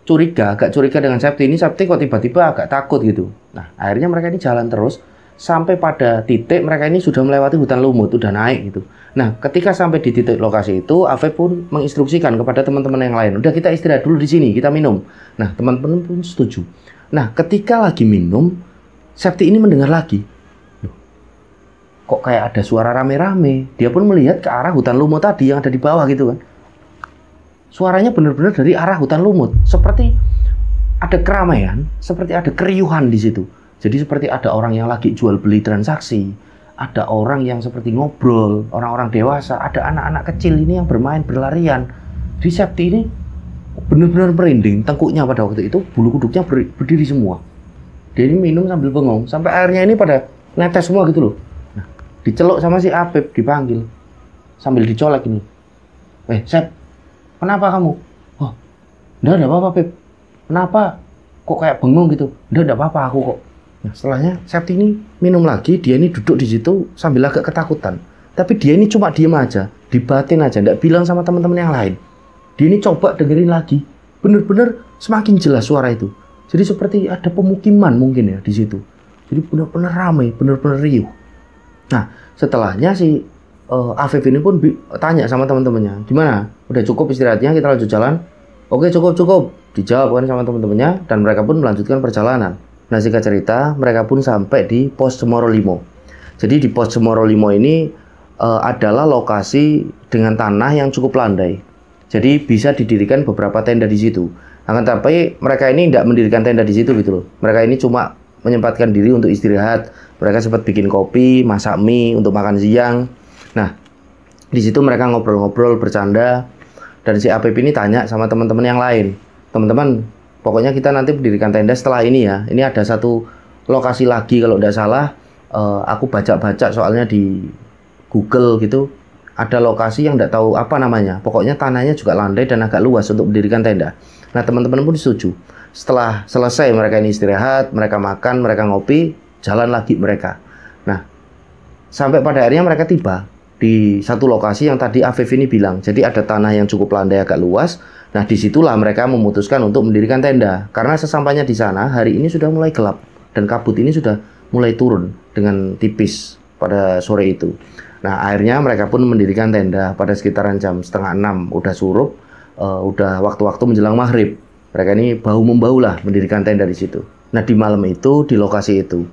agak curiga dengan Septi. Ini Septi kok tiba-tiba agak takut gitu. Nah, akhirnya mereka ini jalan terus sampai pada titik mereka ini sudah melewati hutan lumut, udah naik gitu. Nah, ketika sampai di titik lokasi itu, Afif pun menginstruksikan kepada teman-teman yang lain, udah kita istirahat dulu di sini, kita minum. Nah, teman-teman pun setuju. Nah, ketika lagi minum, Septi ini mendengar lagi, kok kayak ada suara rame-rame. Dia pun melihat ke arah hutan lumut tadi yang ada di bawah gitu kan. Suaranya benar-benar dari arah hutan lumut, seperti ada keramaian, seperti ada keriuhan di situ. Jadi seperti ada orang yang lagi jual beli transaksi. Ada orang yang seperti ngobrol, orang-orang dewasa, ada anak-anak kecil ini yang bermain berlarian. Di Septi ini benar-benar merinding, tengkuknya pada waktu itu bulu kuduknya berdiri semua. Dia ini minum sambil bengong, sampai airnya ini pada netes semua gitu loh. Nah, diceluk sama si Apip, dipanggil sambil dicolek ini. Sep, kenapa kamu? Oh, enggak ada apa-apa Pip. Kenapa? Kok kayak bengong gitu? Enggak ada apa-apa aku kok. Nah, setelahnya Septi ini minum lagi, dia ini duduk di situ sambil agak ketakutan. Tapi dia ini cuma diem aja, dibatin aja, nggak bilang sama teman-teman yang lain. Dia ini coba dengerin lagi, bener-bener semakin jelas suara itu. Jadi seperti ada pemukiman mungkin ya di situ. Jadi bener-bener ramai, bener-bener riuh. Nah, setelahnya si Afif ini pun tanya sama teman-temannya, gimana? Udah cukup istirahatnya, kita lanjut jalan? Oke, cukup. Dijawab kan sama teman-temannya, dan mereka pun melanjutkan perjalanan. Nah, singkat cerita, mereka pun sampai di pos Cemoro Limo. Jadi di pos Cemoro Limo ini adalah lokasi dengan tanah yang cukup landai. Jadi bisa didirikan beberapa tenda di situ. Akan tapi mereka ini tidak mendirikan tenda di situ gitu loh. Mereka ini cuma menyempatkan diri untuk istirahat. Mereka sempat bikin kopi, masak mie untuk makan siang. Nah, di situ mereka ngobrol-ngobrol, bercanda. Dan si Apip ini tanya sama teman-teman yang lain. Teman-teman, pokoknya kita nanti mendirikan tenda setelah ini ya. Ini ada satu lokasi lagi kalau tidak salah. Aku baca-baca soalnya di Google gitu. Ada lokasi yang tidak tahu apa namanya. Pokoknya tanahnya juga landai dan agak luas untuk mendirikan tenda. Nah, teman-teman pun setuju. Setelah selesai mereka ini istirahat, mereka makan, mereka ngopi, jalan lagi mereka. Nah, sampai pada akhirnya mereka tiba di satu lokasi yang tadi Afif ini bilang. Jadi ada tanah yang cukup landai agak luas. Nah, disitulah mereka memutuskan untuk mendirikan tenda. Karena sesampainya di sana, hari ini sudah mulai gelap. Dan kabut ini sudah mulai turun dengan tipis pada sore itu. Nah, akhirnya mereka pun mendirikan tenda pada sekitaran jam 5:30. Udah surup, udah waktu-waktu menjelang maghrib. Mereka ini bau-membau lah mendirikan tenda di situ. Nah, di malam itu, di lokasi itu,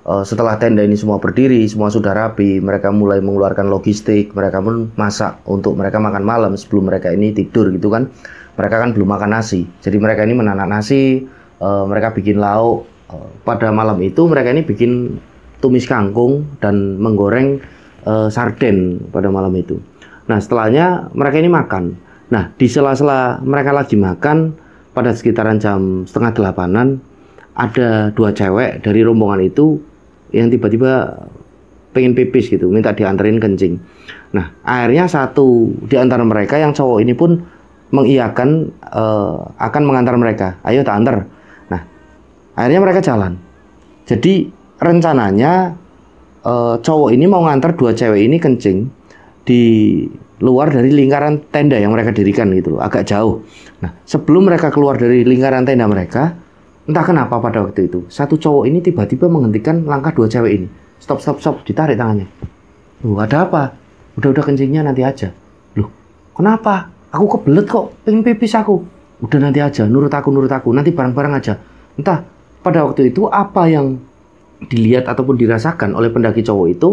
setelah tenda ini semua berdiri, semua sudah rapi, mereka mulai mengeluarkan logistik, mereka pun masak untuk mereka makan malam sebelum mereka ini tidur gitu kan. Mereka kan belum makan nasi, jadi mereka ini menanak nasi, mereka bikin lauk. Pada malam itu mereka ini bikin tumis kangkung dan menggoreng sarden pada malam itu. Nah setelahnya mereka ini makan. Nah di sela-sela mereka lagi makan, pada sekitaran jam 7:30-an, ada 2 cewek dari rombongan itu yang tiba-tiba pengen pipis gitu, minta dianterin kencing. Nah akhirnya satu di antara mereka yang cowok ini pun mengiyakan akan mengantar mereka, ayo tak antar. Nah akhirnya mereka jalan. Jadi rencananya cowok ini mau ngantar 2 cewek ini kencing di luar dari lingkaran tenda yang mereka dirikan gitu loh, agak jauh. Nah sebelum mereka keluar dari lingkaran tenda mereka, entah kenapa pada waktu itu satu cowok ini tiba-tiba menghentikan langkah 2 cewek ini. Stop, ditarik tangannya. Loh ada apa? Udah kencingnya nanti aja. Loh kenapa? Aku kebelet kok, pengen pipis aku. Udah nanti aja, nurut aku, nanti bareng-bareng aja. Entah pada waktu itu apa yang dilihat ataupun dirasakan oleh pendaki cowok itu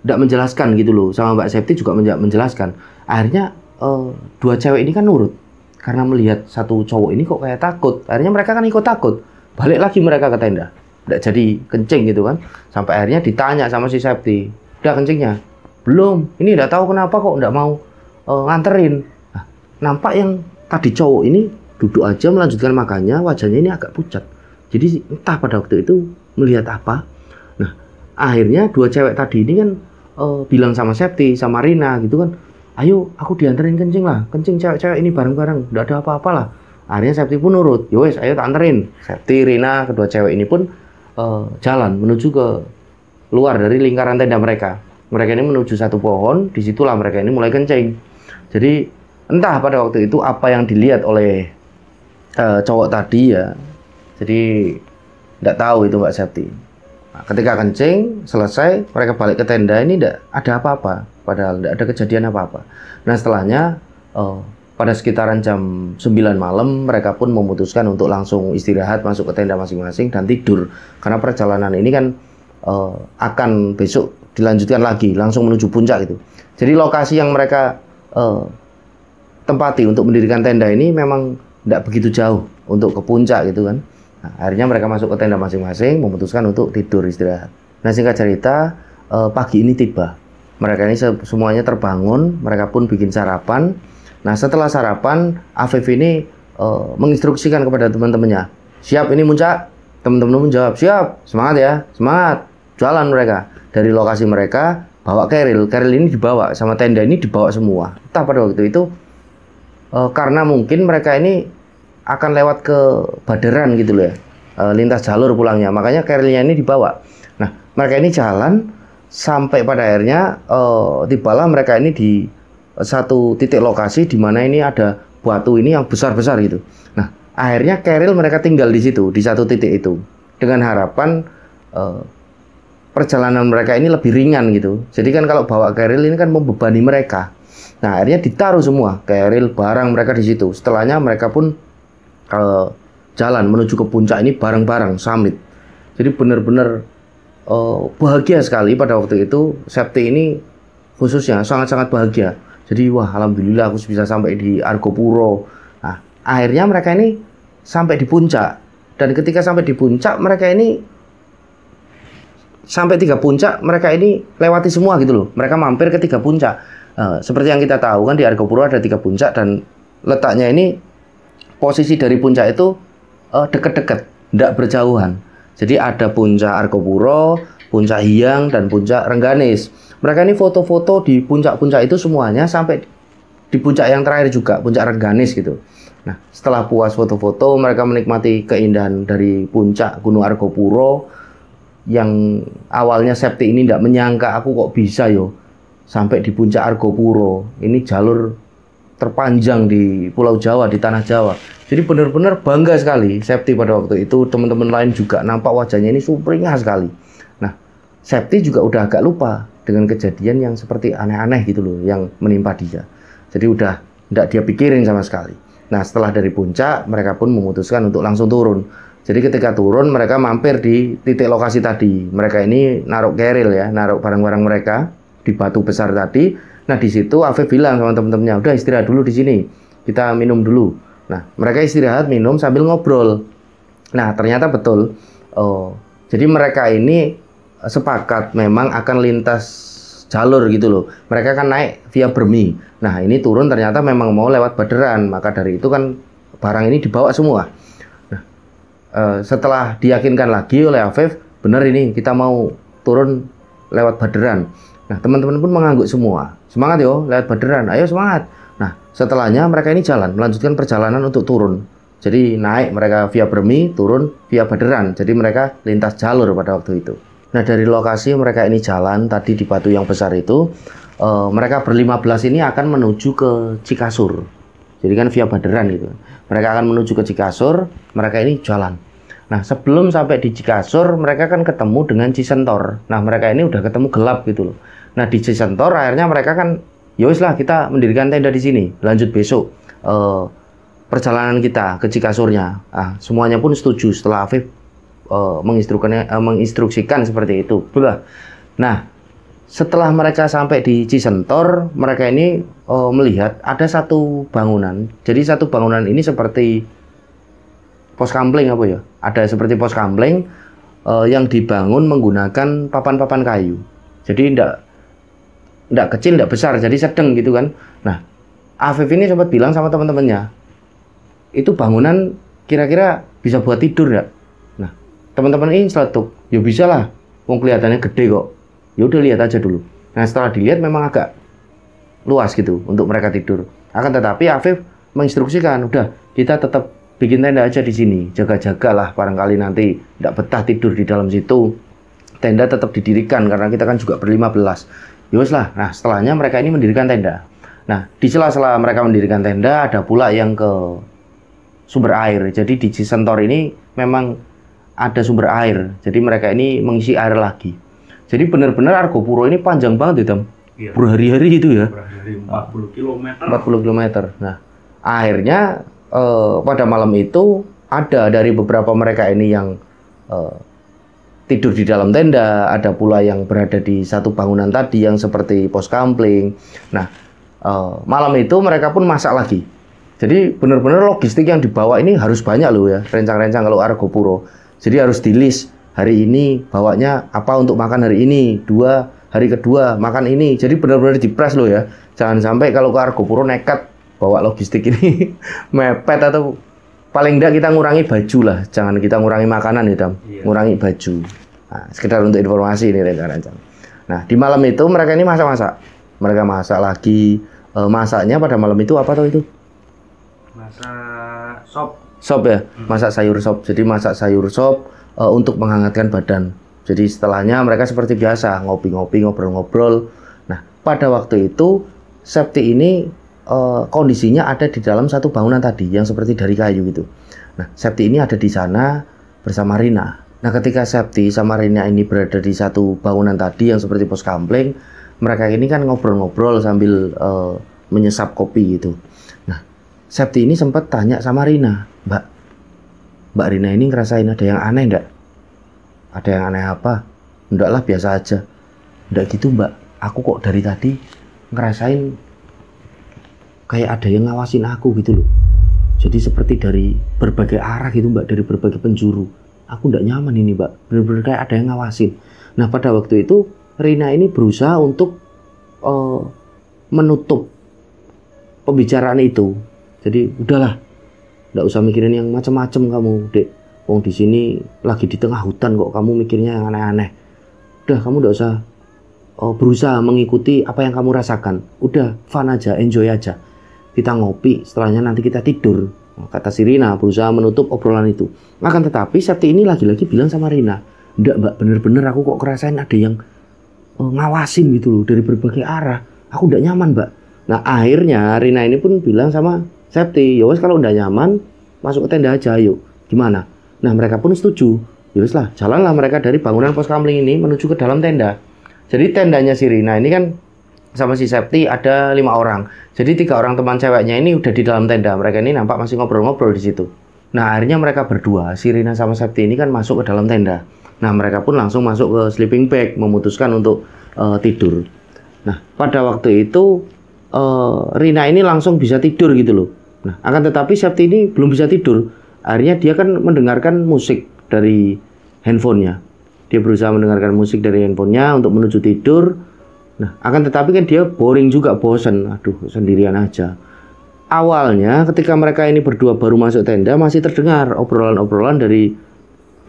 tidak menjelaskan gitu loh. Sama Mbak Septi juga menjelaskan. Akhirnya 2 cewek ini kan nurut karena melihat satu cowok ini kok kayak takut. Akhirnya mereka kan ikut takut, balik lagi mereka ke tenda, tidak jadi kencing gitu kan. Sampai akhirnya ditanya sama si Septi, udah kencingnya? Belum, ini tidak tahu kenapa kok tidak mau nganterin. Nah, nampak yang tadi cowok ini duduk aja melanjutkan makannya, wajahnya ini agak pucat. Jadi entah pada waktu itu melihat apa. Nah akhirnya 2 cewek tadi ini kan bilang sama Septi, sama Rina gitu kan, ayo aku dianterin kencing lah, kencing cewek-cewek ini bareng-bareng, udah ada apa-apa lah. Akhirnya Septi pun nurut, yowes ayo tak anterin. Septi, Rina, kedua cewek ini pun jalan menuju ke luar dari lingkaran tenda mereka. Mereka ini menuju satu pohon, disitulah mereka ini mulai kencing. Jadi entah pada waktu itu apa yang dilihat oleh cowok tadi ya. Jadi tidak tahu itu Mbak Septi. Nah, ketika kencing selesai, mereka balik ke tenda, ini tidak ada apa-apa, padahal tidak ada kejadian apa-apa. Nah setelahnya pada sekitaran jam 9 malam mereka pun memutuskan untuk langsung istirahat, masuk ke tenda masing-masing dan tidur. Karena perjalanan ini kan akan besok dilanjutkan lagi, langsung menuju puncak gitu. Jadi lokasi yang mereka tempati untuk mendirikan tenda ini memang tidak begitu jauh untuk ke puncak gitu kan. Nah, akhirnya mereka masuk ke tenda masing-masing, memutuskan untuk tidur istirahat. Nah singkat cerita, pagi ini tiba. Mereka ini semuanya terbangun, mereka pun bikin sarapan. Nah setelah sarapan, Afif ini menginstruksikan kepada teman-temannya, siap ini puncak. Teman-teman menjawab, siap, semangat ya, semangat. Jalan mereka dari lokasi mereka, bawa keril ini dibawa, sama tenda ini dibawa semua. Entah pada waktu itu karena mungkin mereka ini akan lewat ke Baderan gitu loh ya, lintas jalur pulangnya, makanya kerilnya ini dibawa. Nah mereka ini jalan sampai pada akhirnya tibalah mereka ini di satu titik lokasi di mana ini ada batu ini yang besar-besar gitu. Nah akhirnya keril mereka tinggal di situ, di satu titik itu, dengan harapan perjalanan mereka ini lebih ringan gitu. Jadi kan kalau bawa keril ini kan membebani mereka. Nah akhirnya ditaruh semua keril, barang mereka di situ. Setelahnya mereka pun jalan menuju ke puncak ini bareng-bareng summit. Jadi benar-benar bahagia sekali pada waktu itu. Septi ini khususnya sangat-sangat bahagia. Jadi wah alhamdulillah aku bisa sampai di Argopuro. Nah akhirnya mereka ini sampai di puncak. Dan ketika sampai di puncak mereka ini sampai 3 puncak, mereka ini lewati semua gitu loh. Mereka mampir ke 3 puncak. Seperti yang kita tahu kan di Argopuro ada 3 puncak dan letaknya ini posisi dari puncak itu dekat-dekat, tidak berjauhan. Jadi ada puncak Argopuro, puncak Hyang dan puncak Rengganis. Mereka ini foto-foto di puncak-puncak itu semuanya sampai di puncak yang terakhir juga, puncak Rengganis gitu. Nah, setelah puas foto-foto, mereka menikmati keindahan dari puncak Gunung Argopuro. Yang awalnya Septi ini tidak menyangka aku kok bisa yo sampai di puncak Argopuro. Ini jalur terpanjang di Pulau Jawa, di tanah Jawa. Jadi benar-benar bangga sekali Septi pada waktu itu. Teman-teman lain juga nampak wajahnya ini sumringah sekali. Nah Septi juga udah agak lupa dengan kejadian yang seperti aneh-aneh gitu loh yang menimpa dia. Jadi udah tidak dia pikirin sama sekali. Nah setelah dari puncak mereka pun memutuskan untuk langsung turun. Jadi ketika turun mereka mampir di titik lokasi tadi. Mereka ini naruh keril ya, naruh barang-barang mereka di batu besar tadi. Nah di situ Afif bilang sama teman-temannya, udah istirahat dulu di sini, kita minum dulu. Nah mereka istirahat minum sambil ngobrol. Nah ternyata betul. Jadi mereka ini sepakat memang akan lintas jalur gitu loh. Mereka kan naik via Bermi. Nah ini turun ternyata memang mau lewat Baderan. Maka dari itu kan barang ini dibawa semua. Setelah diyakinkan lagi oleh Afif, benar ini kita mau turun lewat Baderan. Nah teman-teman pun mengangguk semua, semangat yo lewat Baderan, ayo semangat. Nah setelahnya mereka ini jalan, melanjutkan perjalanan untuk turun. Jadi naik mereka via Bermi, turun via Baderan. Jadi mereka lintas jalur pada waktu itu. Nah dari lokasi mereka ini jalan tadi di batu yang besar itu, mereka ber-15 ini akan menuju ke Cikasur. Jadi kan via Baderan gitu. Mereka akan menuju ke Cikasur, mereka ini jalan. Nah sebelum sampai di Cikasur, mereka kan ketemu dengan Cisentor. Nah mereka ini udah ketemu gelap gitu loh. Nah di Cisentor akhirnya mereka kan, yowis lah kita mendirikan tenda di sini. Lanjut besok perjalanan kita ke Cikasurnya. Nah, semuanya pun setuju setelah Afif menginstruksikan seperti itu. Nah setelah mereka sampai di Cisentor, mereka ini melihat ada satu bangunan. Jadi satu bangunan ini seperti pos kampleng apa ya? Ada seperti pos kampleng yang dibangun menggunakan papan-papan kayu. Jadi tidak kecil, tidak besar, jadi sedang gitu kan. Nah, Afif ini sempat bilang sama teman-temannya, itu bangunan kira-kira bisa buat tidur nggak? Nah, teman-teman ini seletuk, ya bisa lah, wong kelihatannya gede kok. Ya udah lihat aja dulu. Nah setelah dilihat memang agak luas gitu untuk mereka tidur. Akan tetapi Afif menginstruksikan, udah kita tetap bikin tenda aja di sini, jaga-jagalah barangkali nanti tidak betah tidur di dalam situ. Tenda tetap didirikan karena kita kan juga ber-15. Yowes lah. Nah setelahnya mereka ini mendirikan tenda. Nah di sela-sela mereka mendirikan tenda ada pula yang ke sumber air. Jadi di Cisentor ini memang ada sumber air. Jadi mereka ini mengisi air lagi. Jadi benar-benar Argopuro ini panjang banget ya, Tam. Iya. Berhari-hari itu ya. Berhari-hari 40 km. 40 km. Nah, akhirnya pada malam itu ada dari beberapa mereka ini yang tidur di dalam tenda, ada pula yang berada di satu bangunan tadi yang seperti pos kampleng. Nah, malam itu mereka pun masak lagi. Jadi benar-benar logistik yang dibawa ini harus banyak loh ya, rencang-rencang kalau Argopuro. Jadi harus di list. Hari ini bawanya apa untuk makan hari ini, hari kedua makan ini. Jadi benar-benar dipres loh ya. Jangan sampai kalau ke Argopuro nekat bawa logistik ini mepet, atau paling enggak kita ngurangi baju lah. Jangan kita ngurangi makanan ya, Dam. Iya. Ngurangi baju. Nah, sekedar untuk informasi ini rencang-rencang. Nah, di malam itu mereka ini masak-masak. Mereka masak lagi. Masaknya pada malam itu apa tuh itu? Masak sop. Sop ya, masak sayur sop. Jadi masak sayur sop untuk menghangatkan badan. Jadi setelahnya mereka seperti biasa ngopi-ngopi, ngobrol-ngobrol. Nah pada waktu itu Septi ini kondisinya ada di dalam satu bangunan tadi yang seperti dari kayu gitu. Nah Septi ini ada di sana bersama Rina. Nah ketika Septi sama Rina ini berada di satu bangunan tadi yang seperti pos kampleng, mereka ini kan ngobrol-ngobrol sambil menyesap kopi gitu. Nah Septi ini sempat tanya sama Rina, Mbak Rina ini ngerasain ada yang aneh enggak? Ada yang aneh apa? Enggak lah, biasa aja. Enggak gitu Mbak, aku kok dari tadi ngerasain kayak ada yang ngawasin aku gitu loh. Jadi seperti dari berbagai arah gitu Mbak, dari berbagai penjuru. Aku enggak nyaman ini Mbak, bener-bener kayak ada yang ngawasin. Nah pada waktu itu Rina ini berusaha untuk menutup pembicaraan itu. Jadi udahlah, nggak usah mikirin yang macam-macam kamu, Dek. Wong di sini lagi di tengah hutan kok kamu mikirnya yang aneh-aneh. Udah, kamu nggak usah berusaha mengikuti apa yang kamu rasakan. Udah, fun aja, enjoy aja. Kita ngopi, setelahnya nanti kita tidur. Kata si Rina berusaha menutup obrolan itu. Akan tetapi Septi ini lagi-lagi bilang sama Rina, enggak Mbak, bener-bener aku kok ngerasain ada yang ngawasin gitu loh dari berbagai arah. Aku enggak nyaman Mbak. Nah akhirnya Rina ini pun bilang sama Septi, ya wes kalau udah nyaman masuk ke tenda aja, yuk. Gimana? Nah mereka pun setuju. Ya wes lah, jalanlah mereka dari bangunan pos kamling ini menuju ke dalam tenda. Jadi tendanya si Rina ini kan sama si Septi ada 5 orang. Jadi 3 orang teman ceweknya ini udah di dalam tenda. Mereka ini nampak masih ngobrol-ngobrol di situ. Nah, akhirnya mereka berdua, si Rina sama Septi ini kan masuk ke dalam tenda. Nah, mereka pun langsung masuk ke sleeping bag, memutuskan untuk tidur. Nah, pada waktu itu Rina ini langsung bisa tidur gitu loh. Nah, akan tetapi Septi ini belum bisa tidur. Akhirnya dia kan mendengarkan musik dari handphonenya. Dia berusaha mendengarkan musik dari handphonenya untuk menuju tidur. Nah, akan tetapi kan dia boring juga, bosen. Aduh, sendirian aja. Awalnya ketika mereka ini berdua baru masuk tenda, masih terdengar obrolan-obrolan dari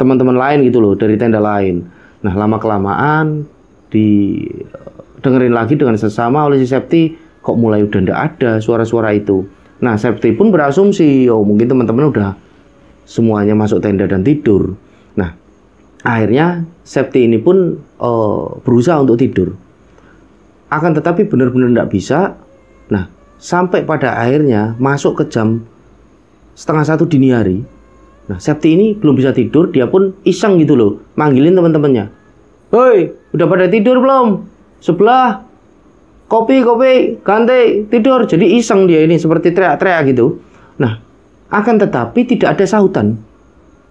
teman-teman lain gitu loh, dari tenda lain. Nah, lama-kelamaan didengerin lagi dengan sesama oleh si Septi, kok mulai udah ndak ada suara-suara itu. Nah, Septi pun berasumsi, oh mungkin teman-teman udah semuanya masuk tenda dan tidur. Nah, akhirnya Septi ini pun berusaha untuk tidur. Akan tetapi benar-benar ndak bisa. Nah, sampai pada akhirnya masuk ke jam 12:30 dini hari. Nah, Septi ini belum bisa tidur, dia pun iseng gitu loh, manggilin teman-temannya. Hoi, udah pada tidur belum? Sebelah, kopi, ganti, tidur. Jadi iseng dia ini, seperti teriak-teriak gitu. Nah, akan tetapi tidak ada sahutan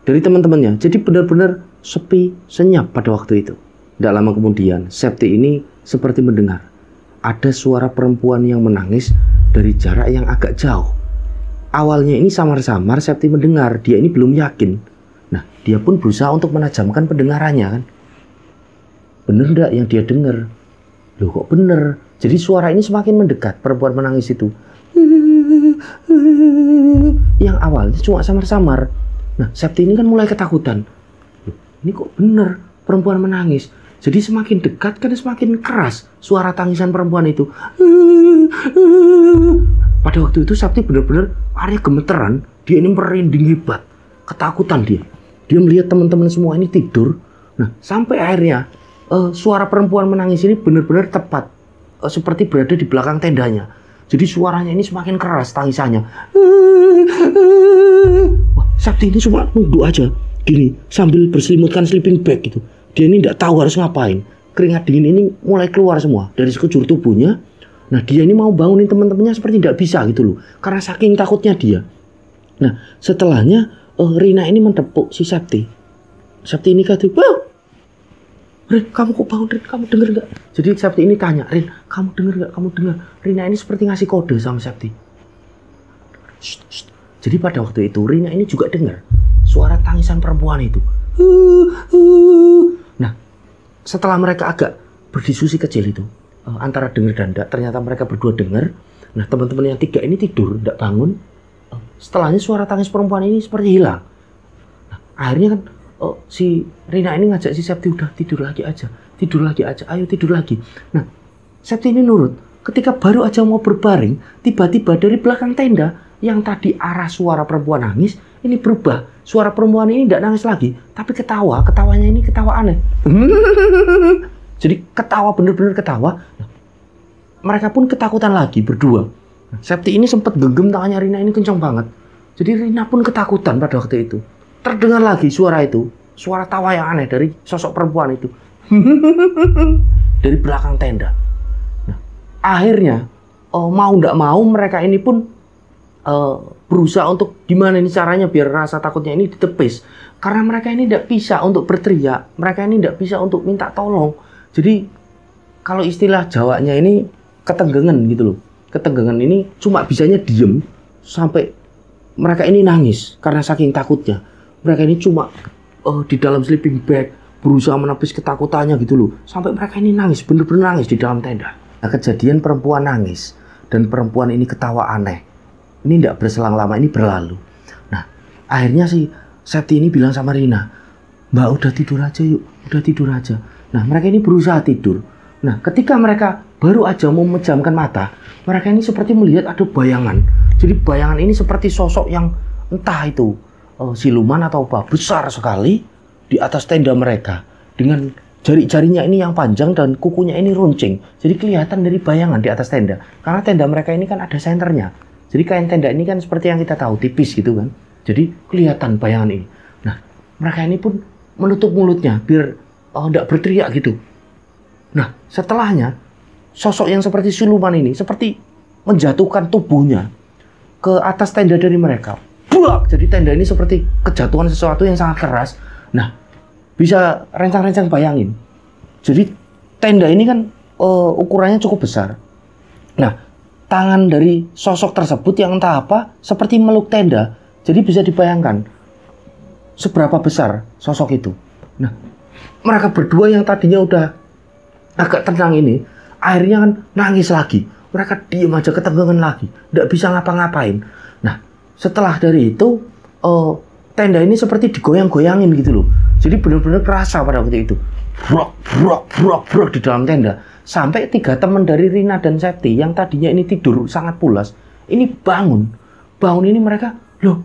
dari teman-temannya. Jadi benar-benar sepi, senyap pada waktu itu. Tidak lama kemudian, Septi ini seperti mendengar ada suara perempuan yang menangis dari jarak yang agak jauh. Awalnya ini samar-samar Septi mendengar, dia ini belum yakin. Nah, dia pun berusaha untuk menajamkan pendengarannya kan. Bener enggak yang dia dengar? Loh kok bener? Jadi suara ini semakin mendekat, perempuan menangis itu. Yang awalnya cuma samar-samar. Nah, Septi ini kan mulai ketakutan. Loh, ini kok bener perempuan menangis? Jadi semakin dekat kan semakin keras suara tangisan perempuan itu. Pada waktu itu Septi benar-benar Arya gemeteran. Dia ini merinding hebat. Ketakutan dia. Dia melihat teman-teman semua ini tidur. Nah, sampai akhirnya suara perempuan menangis ini benar-benar tepat. Seperti berada di belakang tendanya. Jadi suaranya ini semakin keras tangisannya. Wah, Septi ini cuma nunduk aja. Gini, sambil berselimutkan sleeping bag gitu. Dia ini tidak tahu harus ngapain. Keringat dingin ini mulai keluar semua dari sekujur tubuhnya. Nah, dia ini mau bangunin teman-temannya seperti tidak bisa gitu loh. Karena saking takutnya dia. Nah, setelahnya Rina ini mentepuk si Septi. Septi ini kata, "Wah, Rin, kamu kok bangun, Rin? Kamu dengar nggak?" Jadi Septi ini tanya, "Rin, kamu dengar nggak? Kamu dengar?" Rina ini seperti ngasih kode sama Septi. Shh, shh. Jadi pada waktu itu Rina ini juga dengar suara tangisan perempuan itu. Nah, setelah mereka agak berdiskusi kecil itu antara dengar dan enggak, ternyata mereka berdua dengar. Nah, teman-teman yang tiga ini tidur, tidak bangun. Setelahnya suara tangis perempuan ini seperti hilang. Nah, akhirnya kan si Rina ini ngajak si Septi, udah tidur lagi aja, ayo tidur lagi. Nah, Septi ini nurut. Ketika baru aja mau berbaring, tiba-tiba dari belakang tenda yang tadi arah suara perempuan nangis, ini berubah. Suara perempuan ini tidak nangis lagi, tapi ketawa. Ketawanya ini ketawa aneh. Jadi ketawa, bener-bener ketawa. Nah, mereka pun ketakutan lagi berdua. Nah, Septi ini sempat genggam tangannya Rina ini kencang banget. Jadi Rina pun ketakutan pada waktu itu. Terdengar lagi suara itu. Suara tawa yang aneh dari sosok perempuan itu. Dari belakang tenda. Nah, akhirnya mau tidak mau mereka ini pun berusaha untuk gimana ini caranya biar rasa takutnya ini ditepis. Karena mereka ini tidak bisa untuk berteriak, mereka ini tidak bisa untuk minta tolong. Jadi kalau istilah Jawanya ini ketenggengan gitu loh. Ketenggengan ini cuma bisanya diem sampai mereka ini nangis karena saking takutnya. Mereka ini cuma di dalam sleeping bag berusaha menepis ketakutannya gitu loh. Sampai mereka ini nangis, bener-bener nangis di dalam tenda. Nah, kejadian perempuan nangis dan perempuan ini ketawa aneh ini tidak berselang lama, ini berlalu. Nah, akhirnya si Septi ini bilang sama Rina, "Mbak, udah tidur aja yuk, udah tidur aja." Nah, mereka ini berusaha tidur. Nah, ketika mereka baru aja mau memejamkan mata, mereka ini seperti melihat ada bayangan. Jadi bayangan ini seperti sosok yang entah itu siluman atau apa, besar sekali di atas tenda mereka. Dengan jari-jarinya ini yang panjang dan kukunya ini runcing. Jadi kelihatan dari bayangan di atas tenda. Karena tenda mereka ini kan ada senternya. Jadi kain tenda ini kan seperti yang kita tahu, tipis gitu kan. Jadi kelihatan bayangan ini. Nah, mereka ini pun menutup mulutnya biar tidak berteriak gitu. Nah, setelahnya sosok yang seperti siluman ini seperti menjatuhkan tubuhnya ke atas tenda dari mereka. buak. Jadi tenda ini seperti kejatuhan sesuatu yang sangat keras. Nah, bisa rencang-rencang bayangin. Jadi tenda ini kan ukurannya cukup besar. Nah, tangan dari sosok tersebut yang entah apa seperti meluk tenda. Jadi bisa dibayangkan seberapa besar sosok itu. Nah, mereka berdua yang tadinya udah agak tenang ini, akhirnya kan nangis lagi. Mereka diam aja, ketenggangan lagi, nggak bisa ngapa-ngapain. Nah, setelah dari itu, tenda ini seperti digoyang-goyangin gitu loh. Jadi benar-benar kerasa pada waktu itu. Brok, brok, brok, brok di dalam tenda. Sampai 3 teman dari Rina dan Septi yang tadinya ini tidur sangat pulas, ini bangun. Bangun ini mereka, loh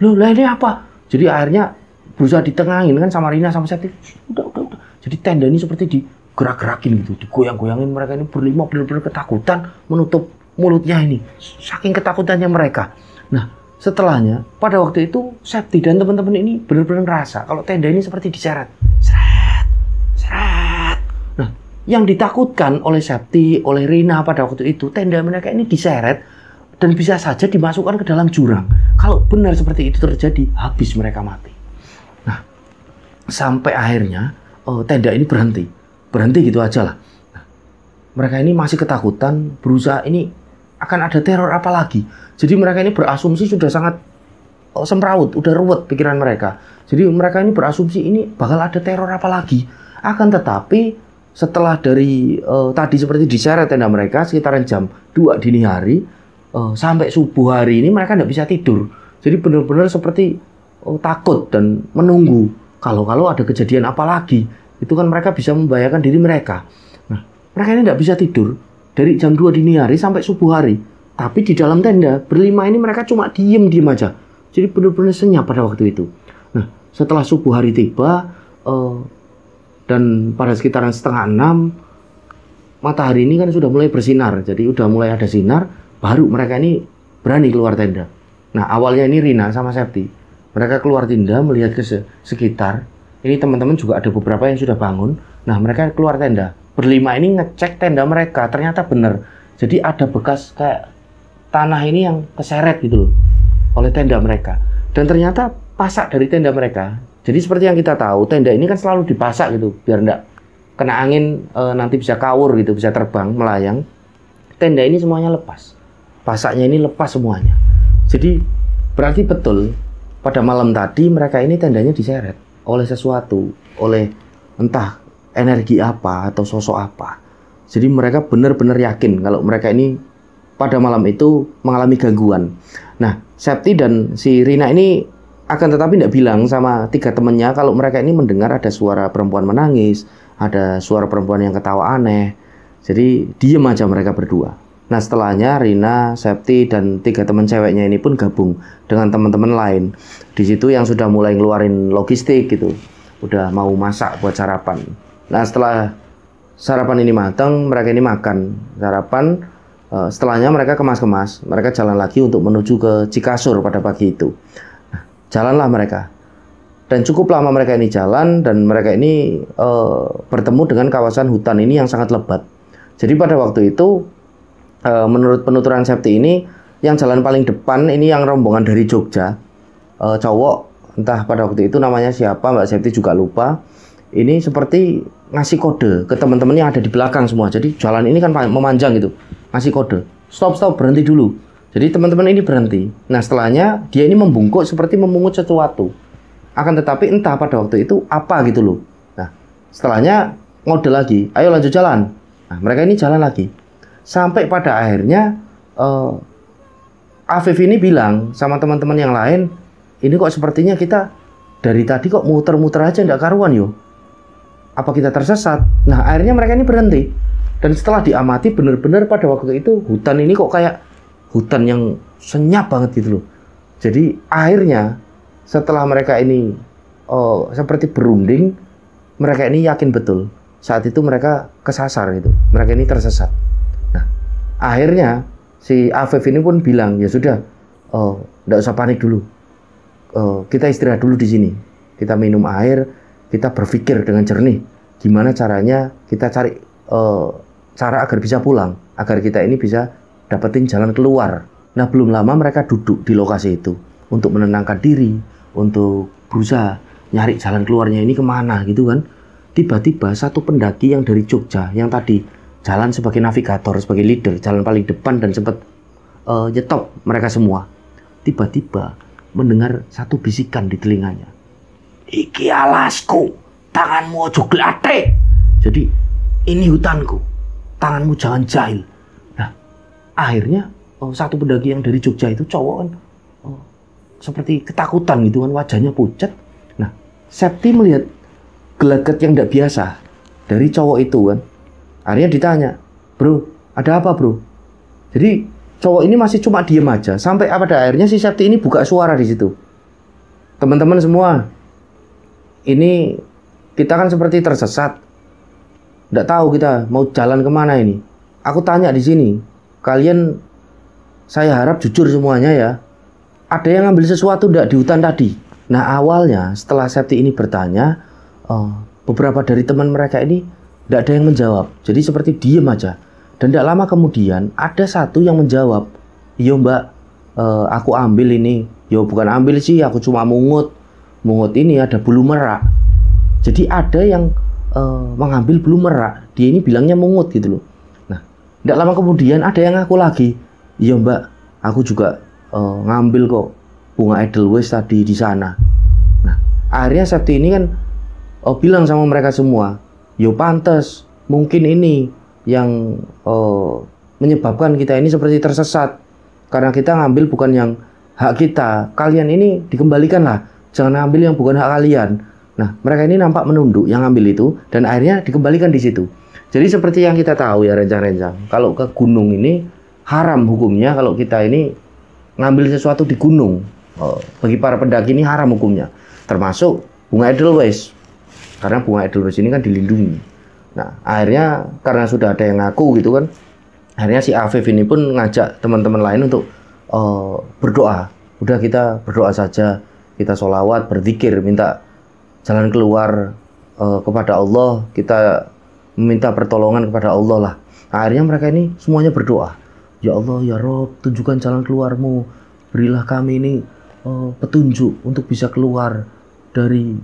lah ini apa? Jadi akhirnya berusaha ditengangin kan sama Rina sama Septi. Udah. Jadi tenda ini seperti digerak-gerakin gitu, digoyang-goyangin. Mereka ini berlima benar-benar ketakutan menutup mulutnya ini. Saking ketakutannya mereka. Nah, setelahnya pada waktu itu Septi dan teman-teman ini benar-benar ngerasa kalau tenda ini seperti diseret. Seret. Nah, yang ditakutkan oleh Septi, oleh Rina pada waktu itu, tenda mereka ini diseret dan bisa saja dimasukkan ke dalam jurang. Kalau benar seperti itu terjadi, habis mereka mati. Nah, sampai akhirnya tenda ini berhenti gitu aja lah. Nah, mereka ini masih ketakutan, berusaha ini akan ada teror apa lagi. Jadi mereka ini berasumsi sudah sangat semrawut, udah ruwet pikiran mereka. Jadi mereka ini berasumsi ini bakal ada teror apa lagi. Akan tetapi setelah dari tadi seperti diseret tenda mereka sekitaran jam 2 dini hari sampai subuh hari ini mereka nggak bisa tidur. Jadi benar-benar seperti takut dan menunggu kalau ada kejadian apa lagi. Itu kan mereka bisa membahayakan diri mereka. Nah, mereka ini nggak bisa tidur dari jam 2 dini hari sampai subuh hari. Tapi di dalam tenda berlima ini mereka cuma diem aja. Jadi benar-benar senyap pada waktu itu. Nah, setelah subuh hari tiba dan pada sekitaran 5:30 matahari ini kan sudah mulai bersinar. Jadi udah mulai ada sinar, baru mereka ini berani keluar tenda. Nah, awalnya ini Rina sama Septi. Mereka keluar tenda melihat ke sekitar. Ini teman-teman juga ada beberapa yang sudah bangun. Nah, mereka keluar tenda. Berlima ini ngecek tenda mereka. Ternyata benar. Jadi ada bekas kayak tanah ini yang keseret gitu loh oleh tenda mereka. Dan ternyata pasak dari tenda mereka. Jadi seperti yang kita tahu, tenda ini kan selalu dipasak gitu. Biar enggak kena angin nanti bisa kawur gitu, bisa terbang, melayang. Tenda ini semuanya lepas. Pasaknya ini lepas semuanya. Jadi berarti betul pada malam tadi mereka ini tendanya diseret oleh sesuatu, oleh entah energi apa atau sosok apa. Jadi mereka benar-benar yakin kalau mereka ini pada malam itu mengalami gangguan. Nah, Septi dan si Rina ini akan tetapi tidak bilang sama 3 temannya kalau mereka ini mendengar ada suara perempuan menangis, ada suara perempuan yang ketawa aneh. Jadi diem aja mereka berdua. Nah, setelahnya Rina, Septi, dan 3 teman ceweknya ini pun gabung dengan teman-teman lain. Di situ yang sudah mulai ngeluarin logistik gitu. Udah mau masak buat sarapan. Nah, setelah sarapan ini matang, mereka ini makan sarapan. Setelahnya mereka kemas-kemas. Mereka jalan lagi untuk menuju ke Cikasur pada pagi itu. Nah, jalanlah mereka. Dan cukup lama mereka ini jalan. Dan mereka ini bertemu dengan kawasan hutan ini yang sangat lebat. Jadi pada waktu itu menurut penuturan Septi ini, yang jalan paling depan ini yang rombongan dari Jogja, cowok, entah pada waktu itu namanya siapa, Mbak Septi juga lupa. Ini seperti ngasih kode ke teman-teman yang ada di belakang semua. Jadi jalan ini kan memanjang gitu, ngasih kode, stop, berhenti dulu. Jadi teman-teman ini berhenti. Nah, setelahnya dia ini membungkuk seperti memungut sesuatu. Akan tetapi entah pada waktu itu apa gitu loh. Nah, setelahnya ngode lagi, ayo lanjut jalan. Nah, mereka ini jalan lagi. Sampai pada akhirnya Afif ini bilang sama teman-teman yang lain, ini kok sepertinya kita dari tadi kok muter-muter aja nggak karuan yo. Apa kita tersesat? Nah, akhirnya mereka ini berhenti. Dan setelah diamati benar-benar pada waktu itu hutan ini kok kayak hutan yang senyap banget gitu loh. Jadi akhirnya setelah mereka ini seperti berunding, mereka ini yakin betul saat itu mereka kesasar gitu. Mereka ini tersesat. Akhirnya si Afif ini pun bilang, ya sudah, nggak usah panik dulu, kita istirahat dulu di sini, kita minum air, kita berpikir dengan jernih, gimana caranya kita cari cara agar bisa pulang, agar kita ini bisa dapetin jalan keluar. Nah, belum lama mereka duduk di lokasi itu. untuk menenangkan diri, untuk berusaha nyari jalan keluarnya ini kemana gitu kan. Tiba-tiba satu pendaki yang dari Jogja, yang tadi jalan sebagai navigator, sebagai leader, jalan paling depan dan sempat nyetop mereka semua, tiba-tiba mendengar satu bisikan di telinganya. Iki alasku, tanganmu ojo glate. Jadi ini hutanku, tanganmu jangan jahil. Nah, akhirnya satu pendaki yang dari Jogja itu cowok kan seperti ketakutan gitu kan, wajahnya pucat. Nah, Septi melihat gelagat yang tidak biasa dari cowok itu kan. Akhirnya ditanya, bro, ada apa bro? Jadi cowok ini masih cuma diem aja. Sampai pada akhirnya si Septi ini buka suara di situ. Teman-teman semua, ini kita kan seperti tersesat. Nggak tahu kita mau jalan kemana ini. Aku tanya di sini, kalian, saya harap jujur semuanya ya. Ada yang ngambil sesuatu nggak di hutan tadi? Nah awalnya setelah Septi ini bertanya, beberapa dari teman mereka ini nggak ada yang menjawab. Jadi seperti diem aja. Dan tidak lama kemudian ada satu yang menjawab, iya mbak, aku ambil ini. Yo bukan ambil sih, aku cuma mungut. Mungut ini ada bulu merak. Jadi ada yang mengambil bulu merak. Dia ini bilangnya mungut gitu loh. Nah, tidak lama kemudian ada yang ngaku lagi, iya mbak, aku juga ngambil kok bunga Edelweiss tadi di sana. Nah, akhirnya Septi ini kan bilang sama mereka semua, yo pantes, mungkin ini yang menyebabkan kita ini seperti tersesat. Karena kita ngambil bukan yang hak kita. Kalian ini dikembalikan lah. Jangan ambil yang bukan hak kalian. Nah, mereka ini nampak menunduk yang ambil itu. Dan akhirnya dikembalikan di situ. Jadi seperti yang kita tahu ya rencang-rencang. Kalau ke gunung ini haram hukumnya. Kalau kita ini ngambil sesuatu di gunung. Bagi para pendaki ini haram hukumnya. Termasuk bunga Edelweiss. Karena bunga Edelweiss ini kan dilindungi. Nah, akhirnya karena sudah ada yang ngaku gitu kan, akhirnya si Afif ini pun ngajak teman-teman lain untuk berdoa. Udah kita berdoa saja, kita sholawat, berzikir, minta jalan keluar kepada Allah, kita meminta pertolongan kepada Allah lah. Nah, akhirnya mereka ini semuanya berdoa. Ya Allah, ya Rob, tunjukkan jalan keluarmu, berilah kami ini petunjuk untuk bisa keluar dari